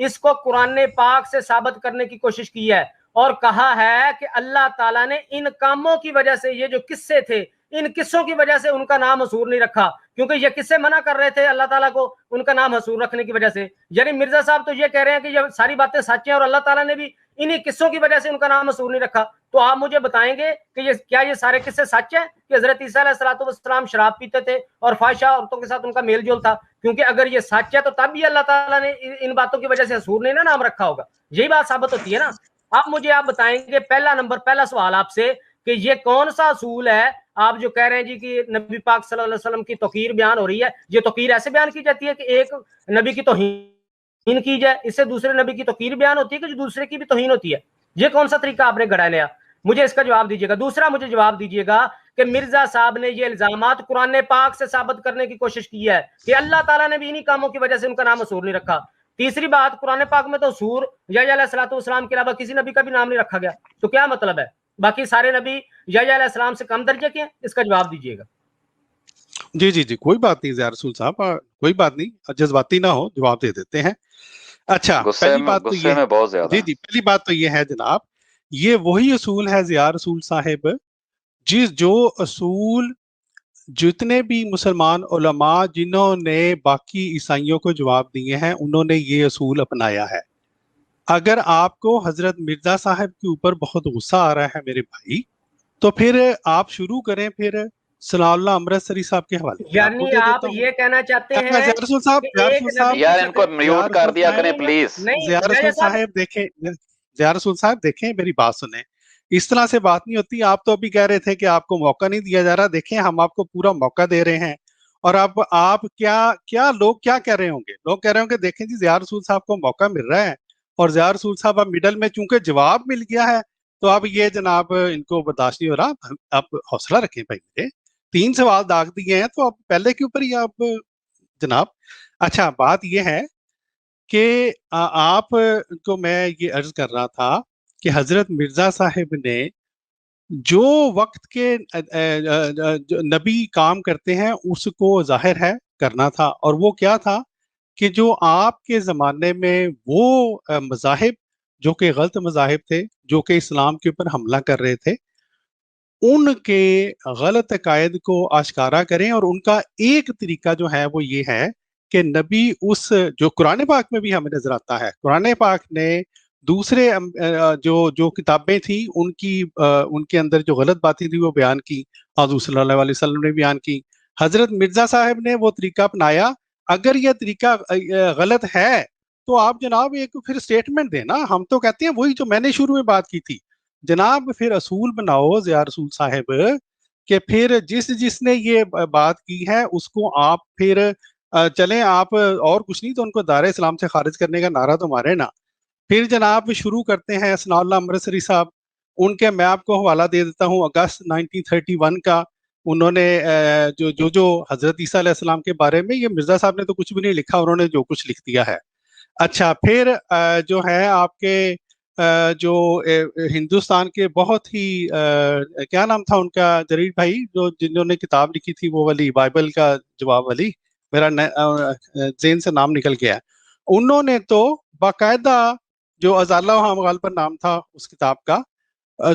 اس کو قرآن پاک سے ثابت کرنے کی کوشش کی ہے اور کہا ہے کہ اللہ تعالیٰ نے ان کاموں کی وجہ سے، یہ جو قصے تھے ان قصوں کی وجہ سے ان کا نام حضور نہیں رکھا، کیونکہ یہ قصے منع کر رہے تھے اللہ تعالیٰ کو ان کا نام حضور رکھنے کی وجہ سے۔ یعنی مرزا صاحب تو یہ کہہ رہے ہیں کہ یہ ساری باتیں سچ ہیں اور اللہ تعالیٰ نے بھی انہی قصوں کی وجہ سے ان کا نام حضور نہیں رکھا۔ تو آپ مجھے بتائیں گے کہ کیا یہ سارے قصے سچ ہیں کہ حضرت عیسیٰ علیہ السلام شراب پیتے تھے اور فاحشہ عورتوں کے ساتھ ان کا میل جول تھا؟ کیونکہ اگر یہ سچ ہے تو تب بھی اللہ تعالیٰ نے ان باتوں کی وجہ سے حضور نے نام رکھا ہوگا، یہی بات ثابت ہوتی ہے نا۔ اب مجھے آپ بتائیں گے پہلا سوال آپ سے کہ یہ کون سا اصول ہے آپ جو کہہ رہے ہیں جی کہ نبی پاک صلی اللہ علیہ وسلم کی توقیر بیان ہو رہی ہے، یہ توقیر ایسے بیان کی جاتی ہے کہ ایک نبی کی توہین کی جائے، اس سے دوسرے نبی کی توقیر بیان ہوتی ہے کہ جو دوسرے کی بھی توہین ہوتی ہے؟ یہ کون سا طریقہ آپ نے گھڑا لیا؟ مجھے اس کا جواب دیجیے گا۔ دوسرا مجھے جواب دیجیے گا کہ مرزا صاحب نے یہ الزامات قرآن پاک سے ثابت کرنے کی کوشش کی ہے کہ اللہ تعالیٰ نے بھی انہی کاموں کی وجہ سے ان کا نام حضور نہیں رکھا۔ تیسری بات، قرآن پاک میں تو حضور یحییٰ علیہ السلام کے علاوہ کسی نبی کا بھی نام نہیں رکھا گیا، تو کیا مطلب ہے باقی سارے نبی یحییٰ علیہ السلام سے کم درجے کے ہیں؟ اس کا جواب دیجیے گا۔ جی جی جی، کوئی بات نہیں ضیاء رسول صاحب، کوئی بات نہیں، جذباتی نہ ہو، جواب دے دیتے ہیں۔ اچھا، پہلی بات تو یہ، بہت زیادہ، جی جی، پہلی بات تو یہ ہے جناب، یہ وہی اصول ہے ضیاء رسول صاحب جو اصول جتنے بھی مسلمان علماء جنہوں نے باقی عیسائیوں کو جواب دیے ہیں انہوں نے یہ اصول اپنایا ہے۔ اگر آپ کو حضرت مرزا صاحب کے اوپر بہت غصہ آ رہا ہے میرے بھائی، تو پھر آپ شروع کریں پھر ثناء اللہ امرتسری صاحب کے حوالے۔ یعنی آپ یہ کہنا چاہتے ہیں ضیاء رسول صاحب، یار ان کو میوٹ کر دیا کریں پلیز۔ ضیاء رسول صاحب دیکھیں، ضیاء رسول صاحب دیکھیں، میری بات سنیں، اس طرح سے بات نہیں ہوتی۔ آپ تو ابھی کہہ رہے تھے کہ آپ کو موقع نہیں دیا جا رہا، دیکھیں ہم آپ کو پورا موقع دے رہے ہیں، اور اب آپ کیا لوگ کیا کہہ رہے ہوں گے؟ لوگ کہہ رہے ہوں گے دیکھیں جی ضیاء رسول صاحب کو موقع مل رہا ہے، اور ضیاء رسول صاحب اب مڈل میں چونکہ جواب مل گیا ہے تو اب یہ جناب ان کو برداشت نہیں ہو رہا۔ اب حوصلہ رکھیں بھائی، میرے 3 سوال داغ دیے ہیں تو اب پہلے کے اوپر ہی آپ جناب۔ اچھا، بات یہ ہے کہ آپ کو میں یہ عرض کر رہا تھا کہ حضرت مرزا صاحب نے جو وقت کے نبی کام کرتے ہیں اس کو ظاہر ہے کرنا تھا، اور وہ کیا تھا کہ جو آپ کے زمانے میں وہ مذاہب جو کہ غلط مذاہب تھے، جو کہ اسلام کے اوپر حملہ کر رہے تھے، ان کے غلط عقائد کو آشکارا کریں، اور ان کا ایک طریقہ جو ہے وہ یہ ہے کہ نبی اس جو قرآن پاک میں بھی ہمیں نظر آتا ہے، قرآن پاک نے دوسرے جو کتابیں تھیں ان کے اندر جو غلط باتیں تھیں وہ بیان کی، حضور صلی اللہ علیہ وسلم نے بیان کی، حضرت مرزا صاحب نے وہ طریقہ اپنایا۔ اگر یہ طریقہ غلط ہے تو آپ جناب ایک پھر سٹیٹمنٹ دیں نا، ہم تو کہتے ہیں وہی جو میں نے شروع میں بات کی تھی جناب، پھر اصول بناؤ ضیاء رسول صاحب کہ پھر جس نے یہ بات کی ہے اس کو آپ پھر چلیں، آپ اور کچھ نہیں تو ان کو دار اسلام سے خارج کرنے کا نعرہ تو مارے نا۔ پھر جناب شروع کرتے ہیں ثناء اللہ امرتسری صاحب، ان کے میں آپ کو حوالہ دے دیتا ہوں اگست 1931 کا، انہوں نے جو حضرت عیسیٰ علیہ السلام کے بارے میں، یہ مرزا صاحب نے تو کچھ بھی نہیں لکھا، انہوں نے جو کچھ لکھ دیا ہے۔ اچھا، پھر جو ہے آپ کے جو ہندوستان کے بہت ہی کیا نام تھا ان کا جریر بھائی، جنہوں نے کتاب لکھی تھی وہ والی بائبل کا جواب والی، میرا ذہن سے نام نکل گیا، انہوں نے تو باقاعدہ جو ازالہ و حمغال پر نام تھا اس کتاب کا،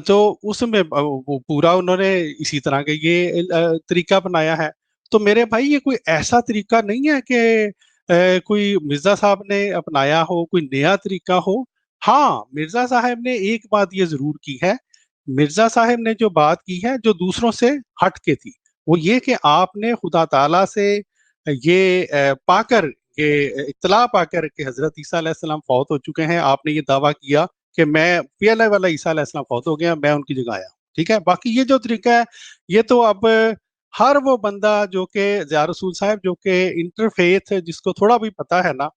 تو اس میں وہ پورا انہوں نے اسی طرح کا یہ طریقہ بنایا ہے۔ تو میرے بھائی یہ کوئی ایسا طریقہ نہیں ہے کہ کوئی مرزا صاحب نے اپنایا ہو، کوئی نیا طریقہ ہو۔ ہاں، مرزا صاحب نے ایک بات یہ ضرور کی ہے، مرزا صاحب نے جو بات کی ہے جو دوسروں سے ہٹ کے تھی، وہ یہ کہ آپ نے خدا تعالیٰ سے یہ پا کر، یہ اطلاع پا کر کہ حضرت عیسیٰ علیہ السلام فوت ہو چکے ہیں، آپ نے یہ دعویٰ کیا کہ میں پہلے والا عیسیٰ علیہ السلام فوت ہو گیا، میں ان کی جگہ آیا۔ ٹھیک ہے، باقی یہ جو طریقہ ہے یہ تو اب ہر وہ بندہ جو کہ ضیاء رسول صاحب جو کہ انٹرفیتھ جس کو تھوڑا بھی پتا ہے نا،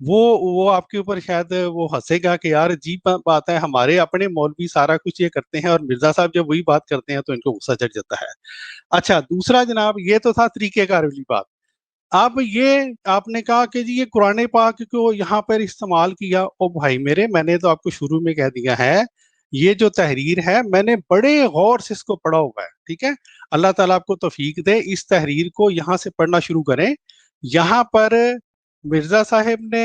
وہ آپ کے اوپر شاید وہ ہنسے گا کہ یار عجیب بات ہے، ہمارے اپنے مولوی سارا کچھ یہ کرتے ہیں اور مرزا صاحب جب وہی بات کرتے ہیں تو ان کو غصہ چڑھ جاتا ہے۔ اچھا، دوسرا جناب یہ تو تھا طریقہ کار والی بات۔ اب یہ آپ نے کہا کہ جی یہ قرآن پاک کو یہاں پر استعمال کیا، او بھائی میرے، میں نے تو آپ کو شروع میں کہہ دیا ہے یہ جو تحریر ہے میں نے بڑے غور سے اس کو پڑھا ہوا ہے۔ ٹھیک ہے، اللہ تعالیٰ آپ کو توفیق دے، اس تحریر کو یہاں سے پڑھنا شروع کریں۔ یہاں پر مرزا صاحب نے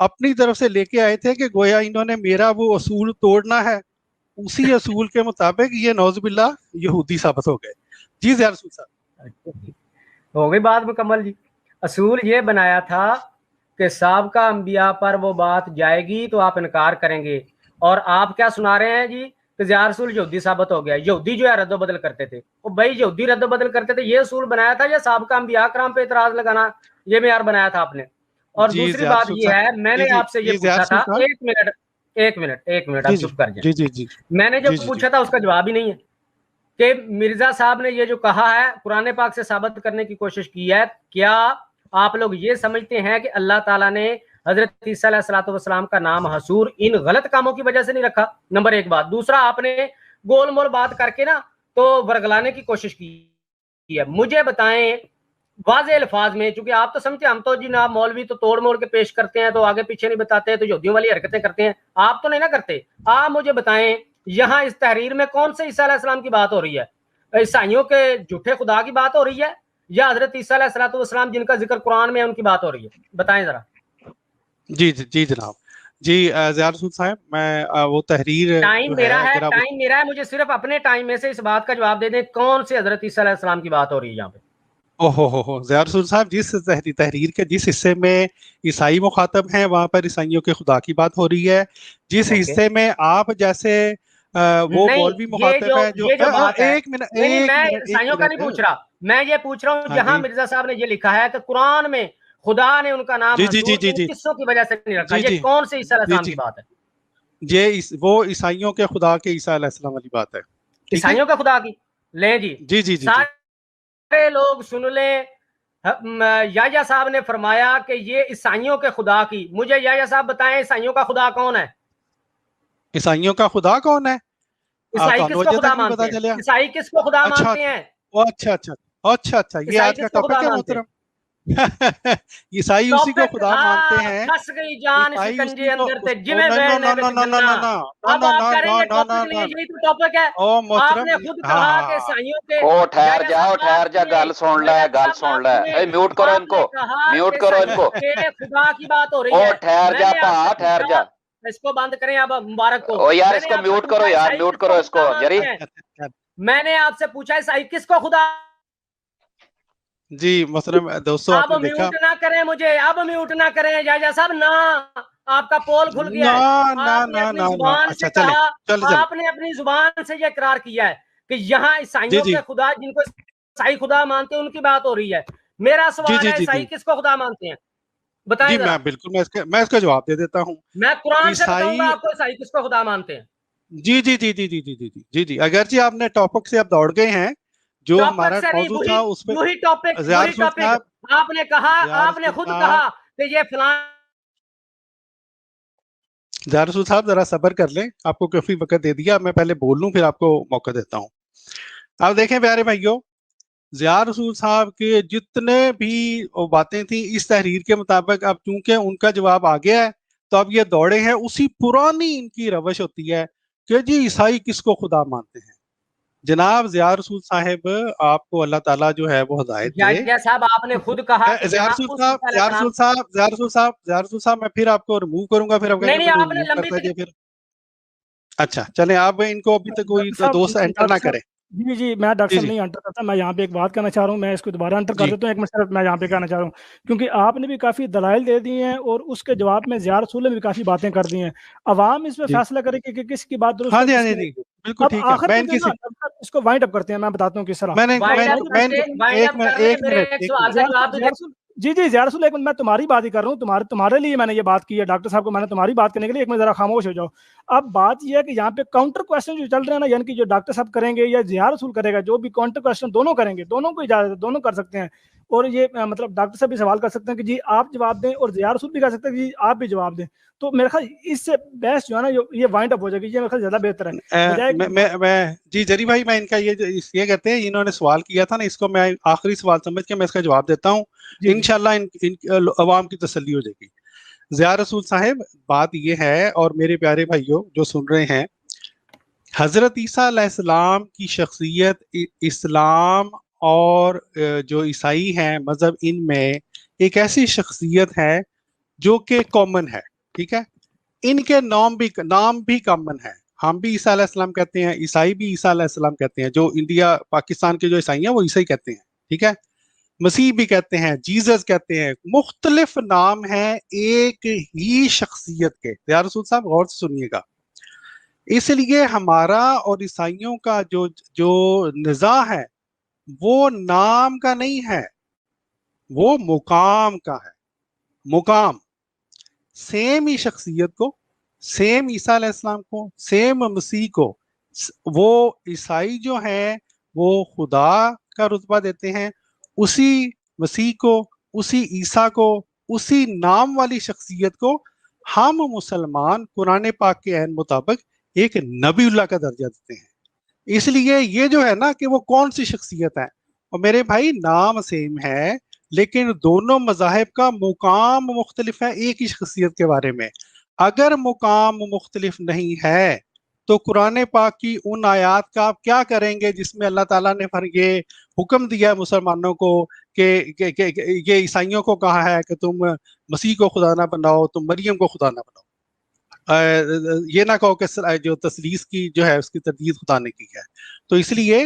اپنی طرف سے لے کے آئے تھے کہ گویا انہوں نے میرا وہ اصول توڑنا ہے، اسی اصول کے مطابق یہ نعوذ باللہ یہودی ثابت ہو گئے. جی زیار رسول صاحب ہو گئی بات مکمل جی. اصول یہ بنایا تھا کہ سابقہ انبیاء پر وہ بات جائے گی تو آپ انکار کریں گے، اور آپ کیا سنا رہے ہیں جی کہ زیار رسول یہودی ثابت ہو گیا. یہودی جو ہے رد و بدل کرتے تھے، وہ بھائی یہودی رد و بدل کرتے تھے، یہ اصول بنایا تھا یا سابقہ انبیاء کرام پہ اعتراض لگانا یہ معیار بنایا تھا آپ نے؟ اور دوسری بات یہ ہے، میں نے آپ سے یہ پوچھا تھا، ایک منٹ آپ چپ کر جائیں. میں نے جو پوچھا تھا اس کا جواب ہی نہیں ہے کہ مرزا صاحب نے یہ جو کہا ہے قرآن پاک سے ثابت کرنے کی کوشش کی ہے. کیا آپ لوگ یہ سمجھتے ہیں کہ اللہ تعالیٰ نے حضرت عیسیٰ علیہ الصلوۃ والسلام کا نام حصور ان غلط کاموں کی وجہ سے نہیں رکھا؟ نمبر ایک بات. دوسرا، آپ نے گول مول بات کر کے نا تو ورگلانے کی کوشش کی ہے. مجھے بتائیں واضح الفاظ میں، چونکہ آپ تو سمجھتے ہیں ہم تو جناب مولوی تو توڑ موڑ کے پیش کرتے ہیں، تو آگے پیچھے نہیں بتاتے، تو یہودیوں والی حرکتیں کرتے ہیں. آپ تو نہیں نا کرتے. آپ مجھے بتائیں یہاں اس تحریر میں کون سے عیسیٰ علیہ السلام کی بات ہو رہی ہے؟ عیسائیوں کے جھوٹے خدا کی بات ہو رہی ہے یا حضرت عیسیٰ علیہ الصلوۃ والسلام جن کا ذکر قرآن میں ہے ان کی بات ہو رہی ہے؟ بتائیں ذرا. جی جناب. جی زیار رسول صاحب، میں وہ تحریر ٹائم میرا ہے، مجھے صرف اپنے ٹائم میں سے اس بات کا جواب دے دیں کون سے حضرت عیسیٰ علیہ السلام کی بات ہو رہی ہے یہاں پہ؟ ہو زیار رسول صاحب، جس تحریر کے جس حصے میں عیسائی مخاطب ہیں وہاں پر عیسائیوں کے خدا کی بات ہو رہی ہے. جس حصے میں آپ جیسے وہ مولوی مخاطب ہے جو ایک منٹ میں عیسائیوں کا نہیں پوچھ رہا، میں یہ پوچھ رہا ہوں جہاں مرزا صاحب نے یہ لکھا ہے کہ قرآن میں خدا نے ان کا نام قصوں کی وجہ سے نہیں رکھا، یہ کون سے عیسیٰ علیہ السلام کی بات ہے؟ یہ وہ عیسائیوں کے خدا کے عیسیٰ علیہ السلام والی بات ہے. عیسائیوں کا خدا کی لیں جی سارے لوگ سن لیں. یحییٰ صاحب نے فرمایا کہ یہ عیسائیوں کے خدا کی. مجھے یحییٰ صاحب بتائیں عیسائیوں کا خدا کون ہے؟ عیسائیوں کا خدا کون ہے؟ عیسائی کس کو خدا مانتے ہیں؟ عیسائی کس کو خدا مانتے ہیں؟ اچھا یہ آج کا ٹاپک ہے محترم. عیسائی اسی کو خدا مانتے ہیں. پھنس گئی جان شکنجے اندر تے جویں بیٹھنے وچ گنا. اب آپ کریں گے ٹاپک لیے، یہی تو ٹاپک ہے. آپ نے خود کہا کہ عیسائیوں کے ٹھہر جا گل سن لے. اے میوٹ کرو ان کو. خدا کی بات ہو رہی ہے. ٹھہر جا. اس کو بند کریں اب مبارک کو. او یار اس کو میوٹ کرو میوٹ کرو اس کو. یاری میں نے آپ سے پوچھا عیسائی کس کو خدا. جی محترم دوستو، اب میوٹ نہ کریں مجھے، اب میوٹ نہ کریں یحییٰ صاحب. نہ آپ کا پول کھل گیا ہے. آپ نے اپنی زبان سے یہ اقرار کیا ہے کہ یہاں عیسائیوں کے خدا جن کو عیسائی خدا مانتے ہیں ان کی بات ہو رہی ہے. میرا سوال ہے عیسائی کس کو خدا مانتے ہیں؟ بتائیں. میں بالکل میں اس کا جواب دے دیتا ہوں. میں قرآن سے بتاؤں گا آپ کو عیسائی کس کو خدا مانتے ہیں. جی اگرچہ آپ نے ٹاپک سے اب دوڑ گئے ہیں، جو ہمارا موضوع تھا اس میں وہی ٹاپک آپ نے کہا، آپ نے خود کہا کہ یہ فلاں. زیار رسول صاحب ذرا صبر کر لیں، آپ کو کافی وقت دے دیا، میں پہلے بول لوں پھر آپ کو موقع دیتا ہوں. اب دیکھیں پیارے بھائیوں، زیار رسول صاحب کے جتنے بھی باتیں تھیں اس تحریر کے مطابق، اب چونکہ ان کا جواب آ گیا ہے تو اب یہ دوڑے ہیں اسی پرانی ان کی روش ہوتی ہے کہ جی عیسائی کس کو خدا مانتے ہیں. جناب زیار رسول صاحب، آپ کو اللہ تعالیٰ جو ہے وہ ہدایت دے. صاحب آپ نے خود کہا زیار رسول صاحب میں پھر آپ کو ریموو کروں گا. پھر اچھا چلیں، آپ ان کو ابھی تک کوئی دوست انٹر نہ کریں. جی میں ڈاکٹر صاحب نہیں انٹر کرتا. میں یہاں پہ ایک بات کرنا چاہ رہا ہوں، میں اس کو دوبارہ انٹر کر دیتا ہوں. ایک منٹ میں یہاں پہ کہنا چاہ رہا ہوں کیونکہ آپ نے بھی کافی دلائل دے دی ہیں اور اس کے جواب میں زیار رسول نے بھی کافی باتیں کر دی ہیں. عوام اس میں فیصلہ کرے کہ کس کی بات درست ہے. بالکل ٹھیک ہے. اس کو وائنڈ اپ کرتے ہیں. میں بتاتا ہوں کس طرح. جی زیار رسول ایک منٹ، میں تمہاری بات ہی کر رہا ہوں. تمہارے لیے میں نے یہ بات کی ہے ڈاکٹر صاحب کو، میں نے تمہاری بات کرنے کے لیے ایک منٹ ذرا خاموش ہو جاؤ. اب بات یہ ہے کہ یہاں پہ کاؤنٹر کوسچن جو چل رہے ہیں نا، یعنی کہ جو ڈاکٹر صاحب کریں گے یا زیار رسول کرے گا، جو بھی کاؤنٹر کوسچن دونوں کریں گے، دونوں کو اجازت ہے، دونوں کر سکتے ہیں. اور یہ مطلب ڈاکٹر صاحب بھی سوال کر سکتے ہیں کہ جی آپ جواب دیں، اور زیار رسول بھی کر سکتے ہیں کہ جی آپ بھی جواب دیں. تو میرے خیال اس سے بحث جو ہے نا یہ وائنڈ اپ ہو جائے گی. یہ میرے خیال زیادہ بہتر ہے. جی جری بھائی، میں ان کا یہ کہتے ہیں انہوں نے سوال کیا تھا نا، اس کو میں آخری سوال سمجھ کے میں اس کا جواب دیتا ہوں. انشاءاللہ عوام کی تسلی ہو جائے گی. زیار رسول صاحب بات یہ ہے، اور میرے پیارے بھائیوں جو سن رہے ہیں، حضرت عیسیٰ علیہ السلام کی شخصیت اسلام اور جو عیسائی ہیں مذہب، ان میں ایک ایسی شخصیت ہے جو کہ کامن ہے. ٹھیک ہے. ان کے نام بھی کامن ہے. ہم بھی عیسیٰ علیہ السلام کہتے ہیں, عیسائی بھی عیسیٰ علیہ السلام کہتے ہیں, جو انڈیا پاکستان کے جو عیسائی ہیں وہ عیسائی کہتے ہیں, ٹھیک ہے. مسیح بھی کہتے ہیں, جیزس کہتے ہیں, مختلف نام ہیں ایک ہی شخصیت کے. یا رسول صاحب غور سے سنیے گا. اس لیے ہمارا اور عیسائیوں کا جو نزاع ہے وہ نام کا نہیں ہے, وہ مقام کا ہے. مقام سیم ہی شخصیت کو, سیم عیسیٰ علیہ السلام کو, سیم مسیح کو, وہ عیسائی جو ہیں وہ خدا کا رتبہ دیتے ہیں, اسی مسیح کو, اسی عیسیٰ کو, اسی نام والی شخصیت کو ہم مسلمان قرآن پاک کے عین مطابق ایک نبی اللہ کا درجہ دیتے ہیں. اس لیے یہ جو ہے نا کہ وہ کون سی شخصیت ہے, اور میرے بھائی نام سیم ہے لیکن دونوں مذاہب کا مقام مختلف ہے ایک ہی شخصیت کے بارے میں. اگر مقام مختلف نہیں ہے تو قرآن پاک کی ان آیات کا آپ کیا کریں گے جس میں اللہ تعالیٰ نے یہ حکم دیا ہے مسلمانوں کو کہ یہ عیسائیوں کو کہا ہے کہ تم مسیح کو خدا نہ بناؤ, تم مریم کو خدا نہ بناؤ, یہ نہ کہو کہ جو تثلیث کی جو ہے اس کی تردید خدا نے کی ہے. تو اس لیے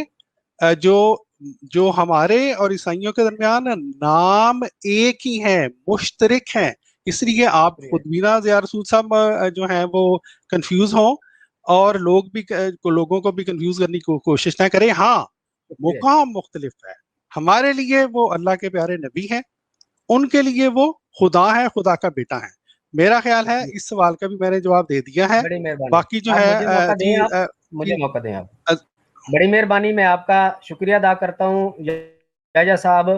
جو ہمارے اور عیسائیوں کے درمیان نام ایک ہی ہیں, مشترک ہیں. اس لیے آپ خود بھی نہ یا رسول صاحب جو ہیں وہ کنفیوز ہوں اور لوگوں کو بھی کنفیوز کرنے کی کوشش نہ کریں. ہاں مقام مختلف ہے. ہمارے لیے وہ اللہ کے پیارے نبی ہیں, ان کے لیے وہ خدا ہے, خدا کا بیٹا ہے. میرا خیال ہے اس سوال کا بھی میں نے جواب دے دیا ہے. باقی جو ہے مجھے موقع دیں آپ. بڑی مہربانی, میں آپ کا شکریہ ادا کرتا ہوں. جاجا صاحب,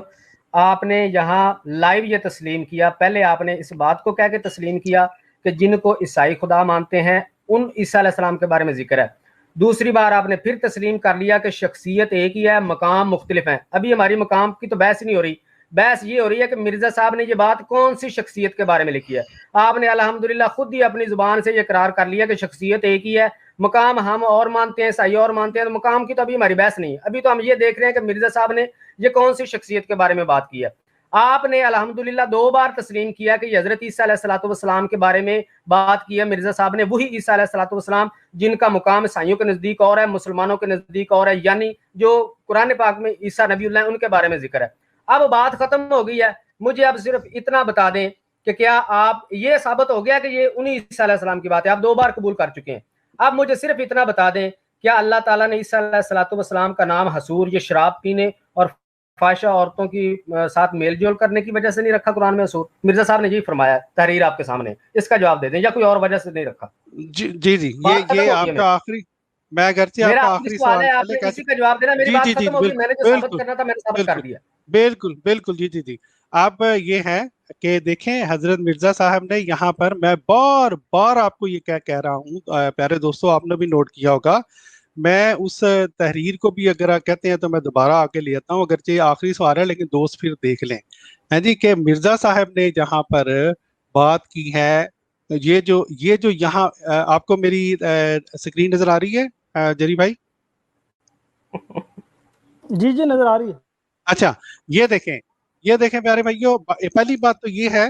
آپ نے یہاں لائیو یہ تسلیم کیا. پہلے آپ نے اس بات کو کہہ کے تسلیم کیا کہ جن کو عیسائی خدا مانتے ہیں ان عیسیٰ علیہ السلام کے بارے میں ذکر ہے. دوسری بار آپ نے پھر تسلیم کر لیا کہ شخصیت ایک ہی ہے, مقام مختلف ہیں. ابھی ہماری مقام کی تو بحث نہیں ہو رہی, بحث یہ ہو رہی ہے کہ مرزا صاحب نے یہ بات کون سی شخصیت کے بارے میں لکھی ہے. آپ نے الحمدللہ خود ہی اپنی زبان سے یہ اقرار کر لیا کہ شخصیت ایک ہی ہے, مقام ہم اور مانتے ہیں, عیسائی اور مانتے ہیں. تو مقام کی تو ابھی ہماری بحث نہیں ہے. ابھی تو ہم یہ دیکھ رہے ہیں کہ مرزا صاحب نے یہ کون سی شخصیت کے بارے میں بات کی ہے. آپ نے الحمدللہ 2 بار تسلیم کیا کہ یہ حضرت عیسیٰ علیہ السلام کے بارے میں بات کی ہے. مرزا صاحب نے وہی عیسیٰ علیہ السلام جن کا مقام عیسائیوں کے نزدیک اور ہے, مسلمانوں کے نزدیک اور ہے, یعنی جو قرآن پاک میں عیسیٰ نبی اللہ ان کے بارے میں ذکر ہے. اب بات ختم ہو گئی ہے. مجھے اب صرف اتنا بتا دیں کہ کیا آپ یہ ثابت ہو گیا کہ یہ انہی عیسیٰ علیہ السلام کی بات ہے, آپ 2 بار قبول کر چکے ہیں. اب مجھے صرف اتنا بتا دیں, کیا اللہ تعالیٰ نے عیسیٰ علیہ السلام کا نام حصور, یہ شراب پینے اور فاحشہ عورتوں کی ساتھ میل جول کرنے کی وجہ سے نہیں رکھا قرآن میں حصور؟ مرزا صاحب نے یہی فرمایا تحریر آپ کے سامنے, اس کا جواب دے دیں, یا کوئی اور وجہ سے نہیں رکھا؟ جی یہ آپ کا آخری, میں اگرچہ آپ کا آخری سوال ہے, آپ نے اسی کا جواب دینا. میری بات ختم ہوگی, میں نے جو ثابت کرنا تھا میں نے ثابت کر دیا. بالکل جی. اب یہ ہے کہ دیکھیں حضرت مرزا صاحب نے یہاں پر, میں بار بار آپ کو یہ کہہ رہا ہوں, پیارے دوستوں آپ نے بھی نوٹ کیا ہوگا, میں اس تحریر کو بھی اگر آپ کہتے ہیں تو میں دوبارہ آگے لے آتا ہوں, اگرچہ یہ آخری سوال ہے لیکن دوست پھر دیکھ لیں. ہاں جی, کہ مرزا صاحب نے جہاں پر بات کی ہے, یہ جو یہاں آپ کو میری سکرین نظر آ رہی ہے جری بھائی؟ جی نظر آ رہی ہے. اچھا, یہ دیکھیں پیارے بھائیو, پہلی بات تو یہ ہے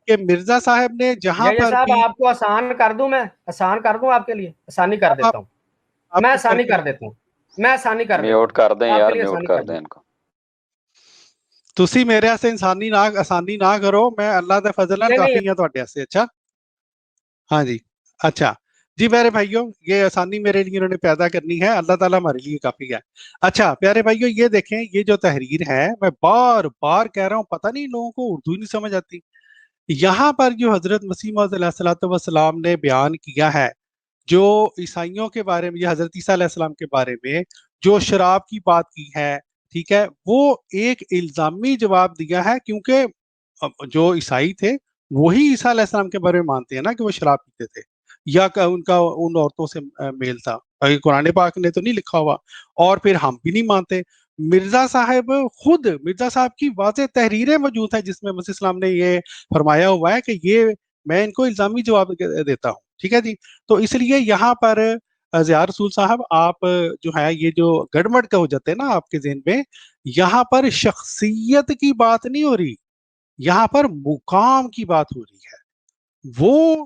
کہ مرزا صاحب نے جہاں پر آپ کو آسان کر دوں, میں آسان کر دوں آپ کے لیے, آسانی کر دیتا ہوں, میں آسانی کر دیتا ہوں, میوٹ کر دیں یار, میوٹ کر دیں ان کو. تسی میرے سے آسانی نہ کرو, میں اللہ دے فضل نال کافی ہاں تواڈے واسطے. اچھا ہاں جی, اچھا جی میرے بھائیوں, یہ آسانی میرے لیے انہوں نے پیدا کرنی ہے, اللہ تعالیٰ ہمارے لیے کافی ہے. اچھا پیارے بھائیوں, یہ دیکھیں یہ جو تحریر ہے, میں بار بار کہہ رہا ہوں, پتہ نہیں لوگوں کو اردو ہی نہیں سمجھ آتی. یہاں پر جو حضرت مسیح موعود علیہ السلام نے بیان کیا ہے, جو عیسائیوں کے بارے میں, یہ حضرت عیسیٰ علیہ السلام کے بارے میں جو شراب کی بات کی ہے, ٹھیک ہے, وہ ایک الزامی جواب دیا ہے, کیونکہ جو عیسائی تھے وہی عیسیٰ علیہ السلام کے بارے میں مانتے ہیں نا کہ وہ شراب پیتے تھے یا ان کا ان عورتوں سے میل تھا. قرآن پاک نے تو نہیں لکھا ہوا, اور پھر ہم بھی نہیں مانتے. مرزا صاحب کی واضح تحریریں موجود ہیں جس میں مسیح السلام نے یہ فرمایا ہوا ہے کہ یہ میں ان کو الزامی جواب دیتا ہوں. ٹھیک ہے جی, تو اس لیے یہاں پر ضیاء رسول صاحب آپ جو ہے یہ جو گڑبڑ کا ہو جاتے ہیں نا آپ کے ذہن میں, یہاں پر شخصیت کی بات نہیں ہو رہی, یہاں پر مقام کی بات ہو رہی ہے. وہ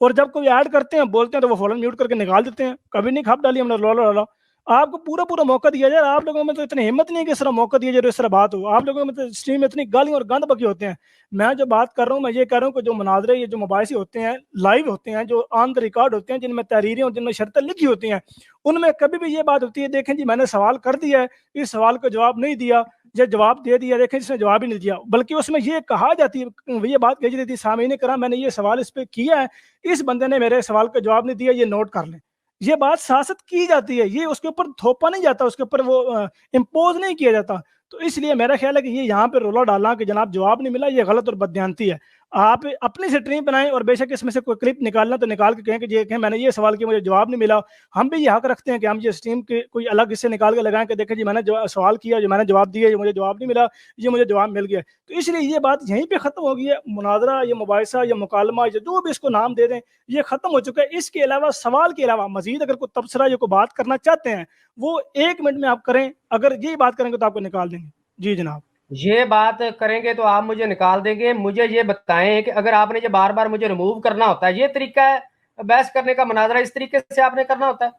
اور جب کوئی ایڈ کرتے ہیں بولتے ہیں تو وہ فوراً میوٹ کر کے نکال دیتے ہیں. کبھی نہیں کھاپ ڈالی ہم نے لولا ڈالا. آپ کو پورا موقع دیا جائے. آپ لوگوں میں تو اتنی ہمت نہیں ہے کہ اس طرح موقع دیا جائے اس طرح بات ہو. آپ لوگوں میں تو اسٹریم میں اتنی گالیاں اور گند بکی ہوتے ہیں. میں جو بات کر رہا ہوں میں یہ کہہ رہا ہوں کہ جو مناظرے یہ جو مباحثے ہوتے ہیں لائیو ہوتے ہیں, جو آن دا ریکارڈ ہوتے ہیں, جن میں تحریریں اور جن میں شرطیں لکھی ہوتی ہیں, ان میں کبھی بھی یہ بات ہوتی ہے دیکھیں جی میں نے سوال کر دیا ہے, اس سوال کا جواب نہیں دیا, یا جواب دے دیا, دیکھیں اس نے جواب ہی نہیں دیا, بلکہ اس میں یہ کہا جاتی ہے, یہ بات کہی جاتی ہے سامعین کرام میں نے یہ سوال اس پہ کیا ہے, اس بندے نے میرے سوال کا جواب نہیں دیا, یہ نوٹ کر لیں. یہ بات سیاست کی جاتی ہے, یہ اس کے اوپر تھوپا نہیں جاتا, اس کے اوپر وہ امپوز نہیں کیا جاتا. تو اس لیے میرا خیال ہے کہ یہ یہاں پہ رولا ڈالا کہ جناب جواب نہیں ملا, یہ غلط اور بددیانتی ہے. آپ اپنی سٹریم بنائیں اور بے شک اس میں سے کوئی کلپ نکالنا تو نکال کے کہیں کہ یہ کہیں میں نے یہ سوال کیا مجھے جواب نہیں ملا. ہم بھی یہ حق رکھتے ہیں کہ ہم یہ سٹریم کے کوئی الگ حصے نکال کے لگائیں کہ دیکھیں جی میں نے سوال کیا, جو میں نے جواب دیا, یہ مجھے جواب نہیں ملا, یہ مجھے جواب مل گیا. تو اس لیے یہ بات یہیں پہ ختم ہو گئی ہے. مناظرہ یا مباحثہ یا مکالمہ یا جو بھی اس کو نام دے دیں یہ ختم ہو چکا ہے. اس کے علاوہ سوال کے علاوہ مزید اگر کوئی تبصرہ یا کوئی بات کرنا چاہتے ہیں وہ 1 منٹ میں آپ کریں, اگر یہی بات کریں گے تو آپ کو نکال دیں گے. جی جناب. یہ بات کریں گے تو آپ مجھے نکال دیں گے. مجھے یہ بتائیں کہ اگر آپ نے یہ بار بار مجھے ریموو کرنا ہوتا ہے, یہ طریقہ ہے بحث کرنے کا, مناظرہ اس طریقے سے آپ نے کرنا ہوتا ہے.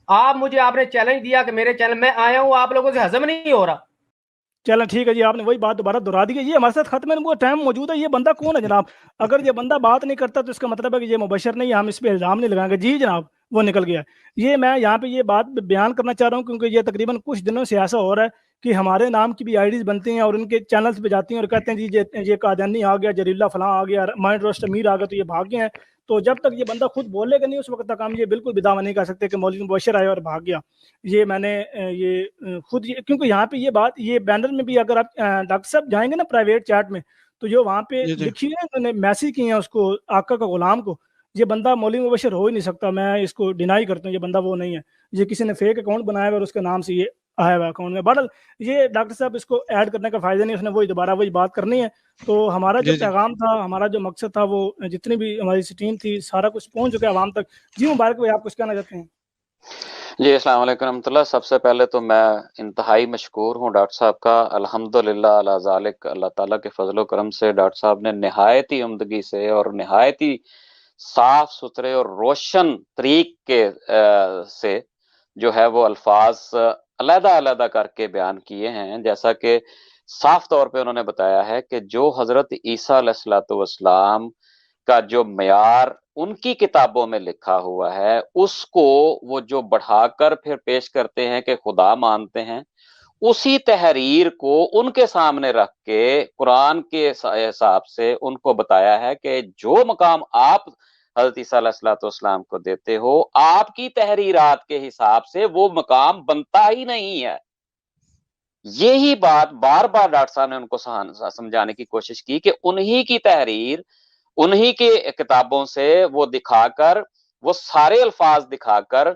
آپ نے چیلنج دیا کہ میرے چینل میں آیا ہوں, آپ لوگوں سے ہضم نہیں ہو رہا. چلیں ٹھیک ہے جی, آپ نے وہی بات دوبارہ دہرا دی. یہ ہمارے ساتھ ختم وہ ٹائم موجود ہے. یہ بندہ کون ہے جناب؟ اگر یہ بندہ بات نہیں کرتا تو اس کا مطلب ہے کہ یہ مبشر نہیں ہے, ہم اس پہ الزام نہیں لگائیں گے. جی جناب وہ نکل گیا. یہ میں یہاں پہ یہ بات بیان کرنا چاہ رہا ہوں کیونکہ یہ تقریباً کچھ دنوں سے ایسا ہو رہا ہے کہ ہمارے نام کی بھی آئی ڈیز بنتی ہیں اور ان کے چینلز پہ جاتی ہیں اور کہتے ہیں جی یہ قادیانی آ گیا, جلیلہ فلاں آ گیا, مائنڈ روسٹ امیر آ گیا, تو یہ بھاگ گئے ہیں. تو جب تک یہ بندہ خود بولے گا نہیں اس وقت تک ہم یہ بالکل بھی دعویٰ نہیں کر سکتے کہ مولوی مبشر آیا اور بھاگ گیا. یہ میں نے یہ خود کیونکہ یہاں پہ یہ بات یہ بینر میں بھی اگر آپ ڈاکٹر صاحب جائیں گے نا پرائیویٹ چیٹ میں تو جو وہاں پہ لکھی ہے انہوں نے میسج کی ہیں اس کو آقا کا غلام کو, یہ بندہ مولوی مبشر ہو ہی نہیں سکتا. میں اس کو ڈینائی کرتا ہوں, یہ بندہ وہ نہیں ہے. یہ کسی نے فیک اکاؤنٹ بنایا ہوا اور اس کے نام سے یہ آیا ہوا اکاؤنٹ میں. بہرحال یہ ڈاکٹر صاحب اس کو ایڈ کرنے کا فائدہ نہیں, اس نے وہی دوبارہ وہی بات کرنی ہے. تو ہمارا جو پیغام تھا, ہمارا جو مقصد تھا, وہ جتنی بھی ہماری ٹیم تھی سارا کچھ پہنچ چکا ہے عوام تک. جی مبارک بھائی آپ کچھ کہنا چاہتے ہیں؟ جی السلام علیکم رحمۃ اللہ. سب سے پہلے تو میں انتہائی مشکور ہوں ڈاکٹر صاحب کا, الحمدللہ علی ذالک. اللہ تعالیٰ کے فضل و کرم سے ڈاکٹر صاحب نے نہایت ہی عمدگی سے اور نہایت ہی صاف ستھرے اور روشن طریق کے سے جو ہے وہ الفاظ علیحدہ علیحدہ کر کے بیان کیے ہیں. جیسا کہ صاف طور پہ انہوں نے بتایا ہے کہ جو حضرت عیسیٰ علیہ الصلوۃ والسلام کا جو معیار ان کی کتابوں میں لکھا ہوا ہے اس کو وہ جو بڑھا کر پھر پیش کرتے ہیں کہ خدا مانتے ہیں, اسی تحریر کو ان کے سامنے رکھ کے قرآن کے حساب سے ان کو بتایا ہے کہ جو مقام آپ حضرت عیسیٰ علیہ الصلوۃ والسلام کو دیتے ہو آپ کی تحریرات کے حساب سے وہ مقام بنتا ہی نہیں ہے. یہی بات بار بار ڈاکٹر صاحب نے ان کو سمجھانے کی کوشش کی کہ انہی کی تحریر انہی کے کتابوں سے وہ دکھا کر, وہ سارے الفاظ دکھا کر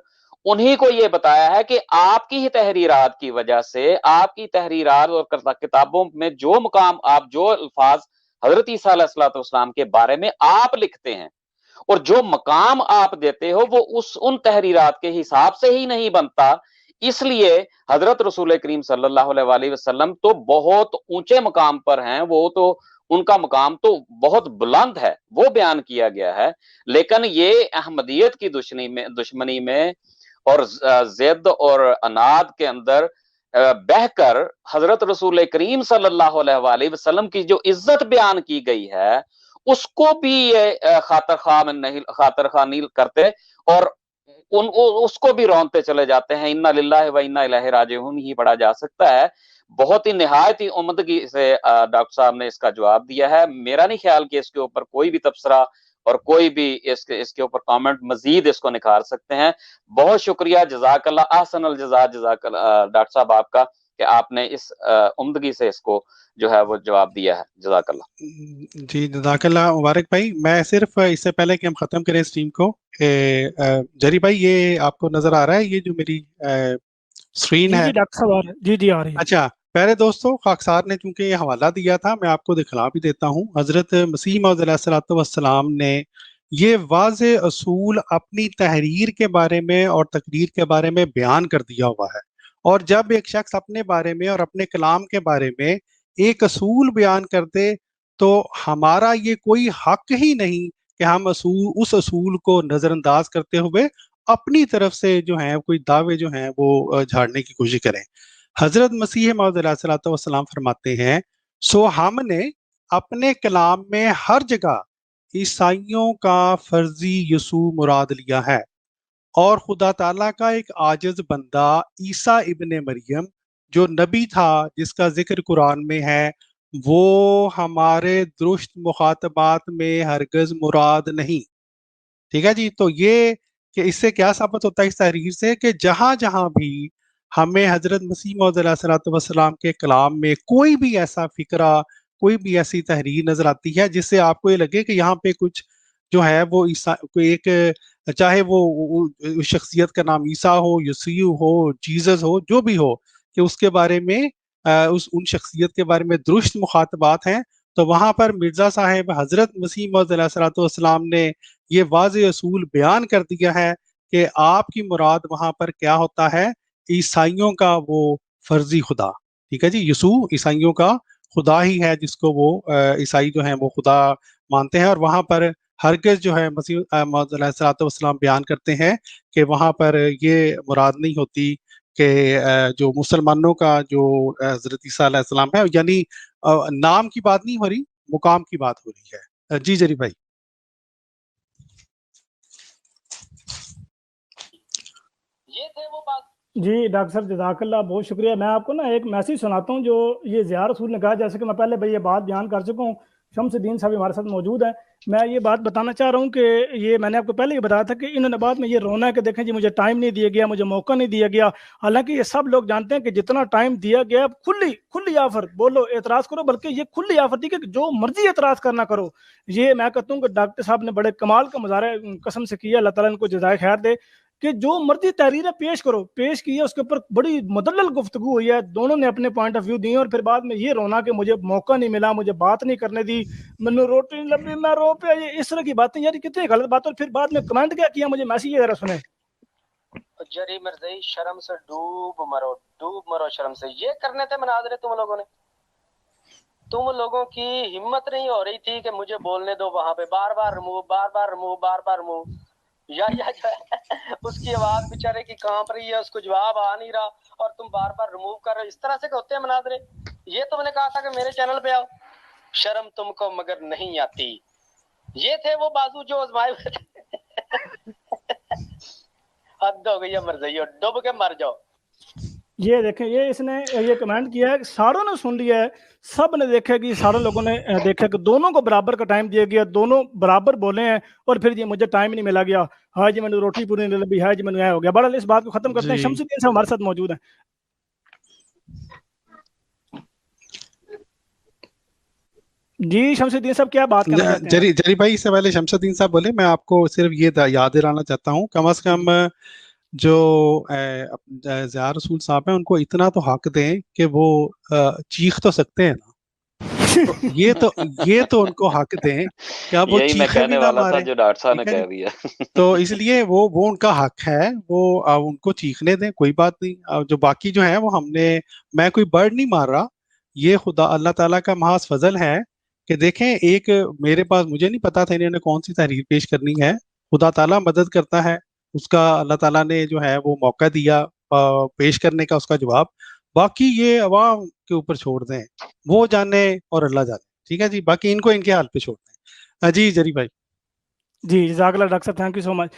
انہی کو یہ بتایا ہے کہ آپ کی ہی تحریرات کی وجہ سے, آپ کی تحریرات اور کتابوں میں جو مقام آپ جو الفاظ حضرت عیسیٰ علیہ الصلوۃ والسلام کے بارے میں آپ لکھتے ہیں اور جو مقام آپ دیتے ہو وہ ان تحریرات کے حساب سے ہی نہیں بنتا. اس لیے حضرت رسول کریم صلی اللہ علیہ وآلہ وسلم تو بہت اونچے مقام پر ہیں, وہ تو ان کا مقام تو بہت بلند ہے, وہ بیان کیا گیا ہے. لیکن یہ احمدیت کی دشمنی میں اور ضد اور عناد کے اندر بہ کر حضرت رسول کریم صلی اللہ علیہ وآلہ وسلم کی جو عزت بیان کی گئی ہے اس کو بھی یہ خاطر خواہ نہیں کرتے اور اس کو بھی رونتے چلے جاتے ہیں. انا للہ و انا الیہ راجعون ہی پڑھا جا سکتا ہے. بہت ہی نہایت ہی عمدگی سے ڈاکٹر صاحب نے اس کا جواب دیا ہے. میرا نہیں خیال کہ اس کے اوپر کوئی بھی تبصرہ اور کوئی بھی اس کے اوپر کامنٹ مزید اس کو نکھار سکتے ہیں. بہت شکریہ, جزاک اللہ, احسن الجزا, جزاک اللہ ڈاکٹر صاحب آپ کا کہ آپ نے اس عمدگی سے اس کو جو ہے وہ جواب دیا ہے. جزاک اللہ. جی جزاک اللہ مبارک بھائی. میں صرف اس سے پہلے کہ ہم ختم کریں اس ٹیم کو, جری بھائی یہ آپ کو نظر آ رہا ہے یہ جو میری اسکرین ہے؟ جی ڈاکٹر صاحب جی آ رہی ہے. اچھا پہلے دوستو خاکسار نے چونکہ یہ حوالہ دیا تھا میں آپ کو دکھلا بھی دیتا ہوں. حضرت مسیح موعود علیہ الصلوۃ والسلام نے یہ واضح اصول اپنی تحریر کے بارے میں اور تقریر کے بارے میں بیان کر دیا ہوا ہے. اور جب ایک شخص اپنے بارے میں اور اپنے کلام کے بارے میں ایک اصول بیان کر دے تو ہمارا یہ کوئی حق ہی نہیں کہ ہم اس اصول کو نظر انداز کرتے ہوئے اپنی طرف سے جو ہیں کوئی دعوے جو ہیں وہ جھاڑنے کی کوشش کریں. حضرت مسیح موعود علیہ الصلوۃ والسلام فرماتے ہیں سو ہم نے اپنے کلام میں ہر جگہ عیسائیوں کا فرضی یسوع مراد لیا ہے، اور خدا تعالیٰ کا ایک عاجز بندہ عیسیٰ ابن مریم جو نبی تھا جس کا ذکر قرآن میں ہے، وہ ہمارے درست مخاطبات میں ہرگز مراد نہیں. ٹھیک ہے جی. تو یہ کہ اس سے کیا ثابت ہوتا ہے اس تحریر سے کہ جہاں جہاں بھی ہمیں حضرت مسیح موعود علیہ الصلوۃ والسلام کے کلام میں کوئی بھی ایسا فکرہ، کوئی بھی ایسی تحریر نظر آتی ہے جس سے آپ کو یہ لگے کہ یہاں پہ کچھ جو ہے وہ کوئی ایک، چاہے وہ شخصیت کا نام عیسیٰ ہو، یسوع ہو، جیزس ہو، جو بھی ہو، کہ اس کے بارے میں ان شخصیت کے بارے میں درست مخاطبات ہیں، تو وہاں پر مرزا صاحب حضرت مسیح موعود علیہ الصلوۃ والسلام نے یہ واضح اصول بیان کر دیا ہے کہ آپ کی مراد وہاں پر کیا ہوتا ہے، عیسائیوں کا وہ فرضی خدا. ٹھیک ہے جی. یسوع عیسائیوں کا خدا ہی ہے جس کو وہ عیسائی جو ہیں وہ خدا مانتے ہیں، اور وہاں پر ہرگز جو ہے مسیح موعود علیہ الصلوۃ والسلام بیان کرتے ہیں کہ وہاں پر یہ مراد نہیں ہوتی کہ جو مسلمانوں کا جو حضرت عیسیٰ علیہ السلام ہے، یعنی نام کی بات نہیں ہو رہی، مقام کی بات ہو رہی ہے. جی جری بھائی. جی ڈاکٹر صاحب جزاک اللہ، بہت شکریہ. میں آپ کو نا ایک میسیج سناتا ہوں جو یہ ضیاء رسول نے کہا، جیسے کہ میں پہلے بھائی یہ بات بیان کر چکا ہوں، شمس الدین صاحب ہمارے ساتھ موجود ہیں. میں یہ بات بتانا چاہ رہا ہوں کہ یہ میں نے آپ کو پہلے ہی بتایا تھا کہ انہوں نے بعد میں یہ رونا ہے کہ دیکھیں جی مجھے ٹائم نہیں دیا گیا، مجھے موقع نہیں دیا گیا. حالانکہ یہ سب لوگ جانتے ہیں کہ جتنا ٹائم دیا گیا کھلی آفر، بولو اعتراض کرو، بلکہ یہ کھلی آفر تھی کہ جو مرضی اعتراض کرنا کرو. یہ میں کہتا ہوں کہ ڈاکٹر صاحب نے بڑے کمال کا مظاہرہ قسم سے کیا، اللہ تعالیٰ ان کو جزائے خیر دے، کہ جو مرضی تحریریں پیش کرو، پیش کی ہے، اس کے اوپر بڑی مدلل گفتگو ہوئی ہے، دونوں نے اپنے پوائنٹ آف ویو دیے، اور پھر بعد میں یہ رونا کہ مجھے موقع نہیں ملا، مجھے بات نہیں کرنے دی، میں روٹی نہیں لبی، میں رو پہ، یہ اس طرح کی باتیں یار کتنی غلط بات. اور پھر بعد میں کمنٹ کیا کیا، مجھے میسیج ذرا سنیں. جری مرزائی شرم سے ڈوب مرو شرم سے. یہ کرنے تھے مناظرے تم لوگوں نے، تم لوگوں کی ہمت نہیں ہو رہی تھی کہ مجھے بولنے دو، وہاں پہ بار بار ریموو یا اس کی آواز بیچارے کی کانپ رہی ہے، اس کو جواب آ نہیں رہا، اور تم بار بار ریموو کر رہے ہو. اس طرح سے ہوتے ہیں مناظرے. یہ تم نے کہا تھا کہ میرے چینل پہ آؤ، شرم تم کو مگر نہیں آتی. یہ تھے وہ بازو جو آزمائے ہوئے تھے. حد ہو گئی ہے مرزائیو، ڈوب کے مر جاؤ. یہ دیکھیں، یہ اس نے یہ کمنٹ کیا ہے، ساروں نے سن لیا ہے، سب نے دیکھا کہ سارے لوگوں نے دیکھا کہ دونوں کو برابر کا ٹائم دیا گیا، دونوں برابر بولے ہیں، اور پھر یہ مجھے ٹائم نہیں ملا گیا، ہاں جی میں نے روٹی پوری نہیں لبی، ہاں جی میں نے ہو گیا. بہرحال اس بات کو ختم کرتے ہیں. شمس الدین صاحب ہمارے ساتھ موجود ہیں. جی شمس الدین صاحب کیا بات کرنا چاہتے ہیں؟ جری بھائی، اس سے پہلے شمس الدین صاحب بولے، میں آپ کو صرف یہ یاد دلانا چاہتا ہوں، کم از کم جو ضیاء رسول صاحب ہیں ان کو اتنا تو حق دیں کہ وہ چیخ تو سکتے ہیں نا. یہ تو ان کو حق دیں کہ اب وہ چیخے بھی نہ مارے. جو ڈاکٹر صاحب نے کہہ دیا تو اس لیے وہ ان کا حق ہے، وہ ان کو چیخنے دیں، کوئی بات نہیں. جو باقی جو ہیں وہ میں کوئی برڈ نہیں مار رہا، یہ خدا اللہ تعالیٰ کا محض فضل ہے کہ دیکھیں ایک میرے پاس، مجھے نہیں پتا تھا انہوں نے کون سی تحریر پیش کرنی ہے، خدا تعالیٰ مدد کرتا ہے، اس کا اللہ تعالیٰ نے جو ہے وہ موقع دیا پیش کرنے کا، اس کا جواب. باقی یہ عوام کے اوپر چھوڑ دیں، وہ جانے اور اللہ جانے. ٹھیک ہے جی، باقی ان کو ان کے حال پہ چھوڑ دیں. جی جری بھائی. جی جزاک اللہ ڈاکٹر صاحب، تھینک یو سو مچ.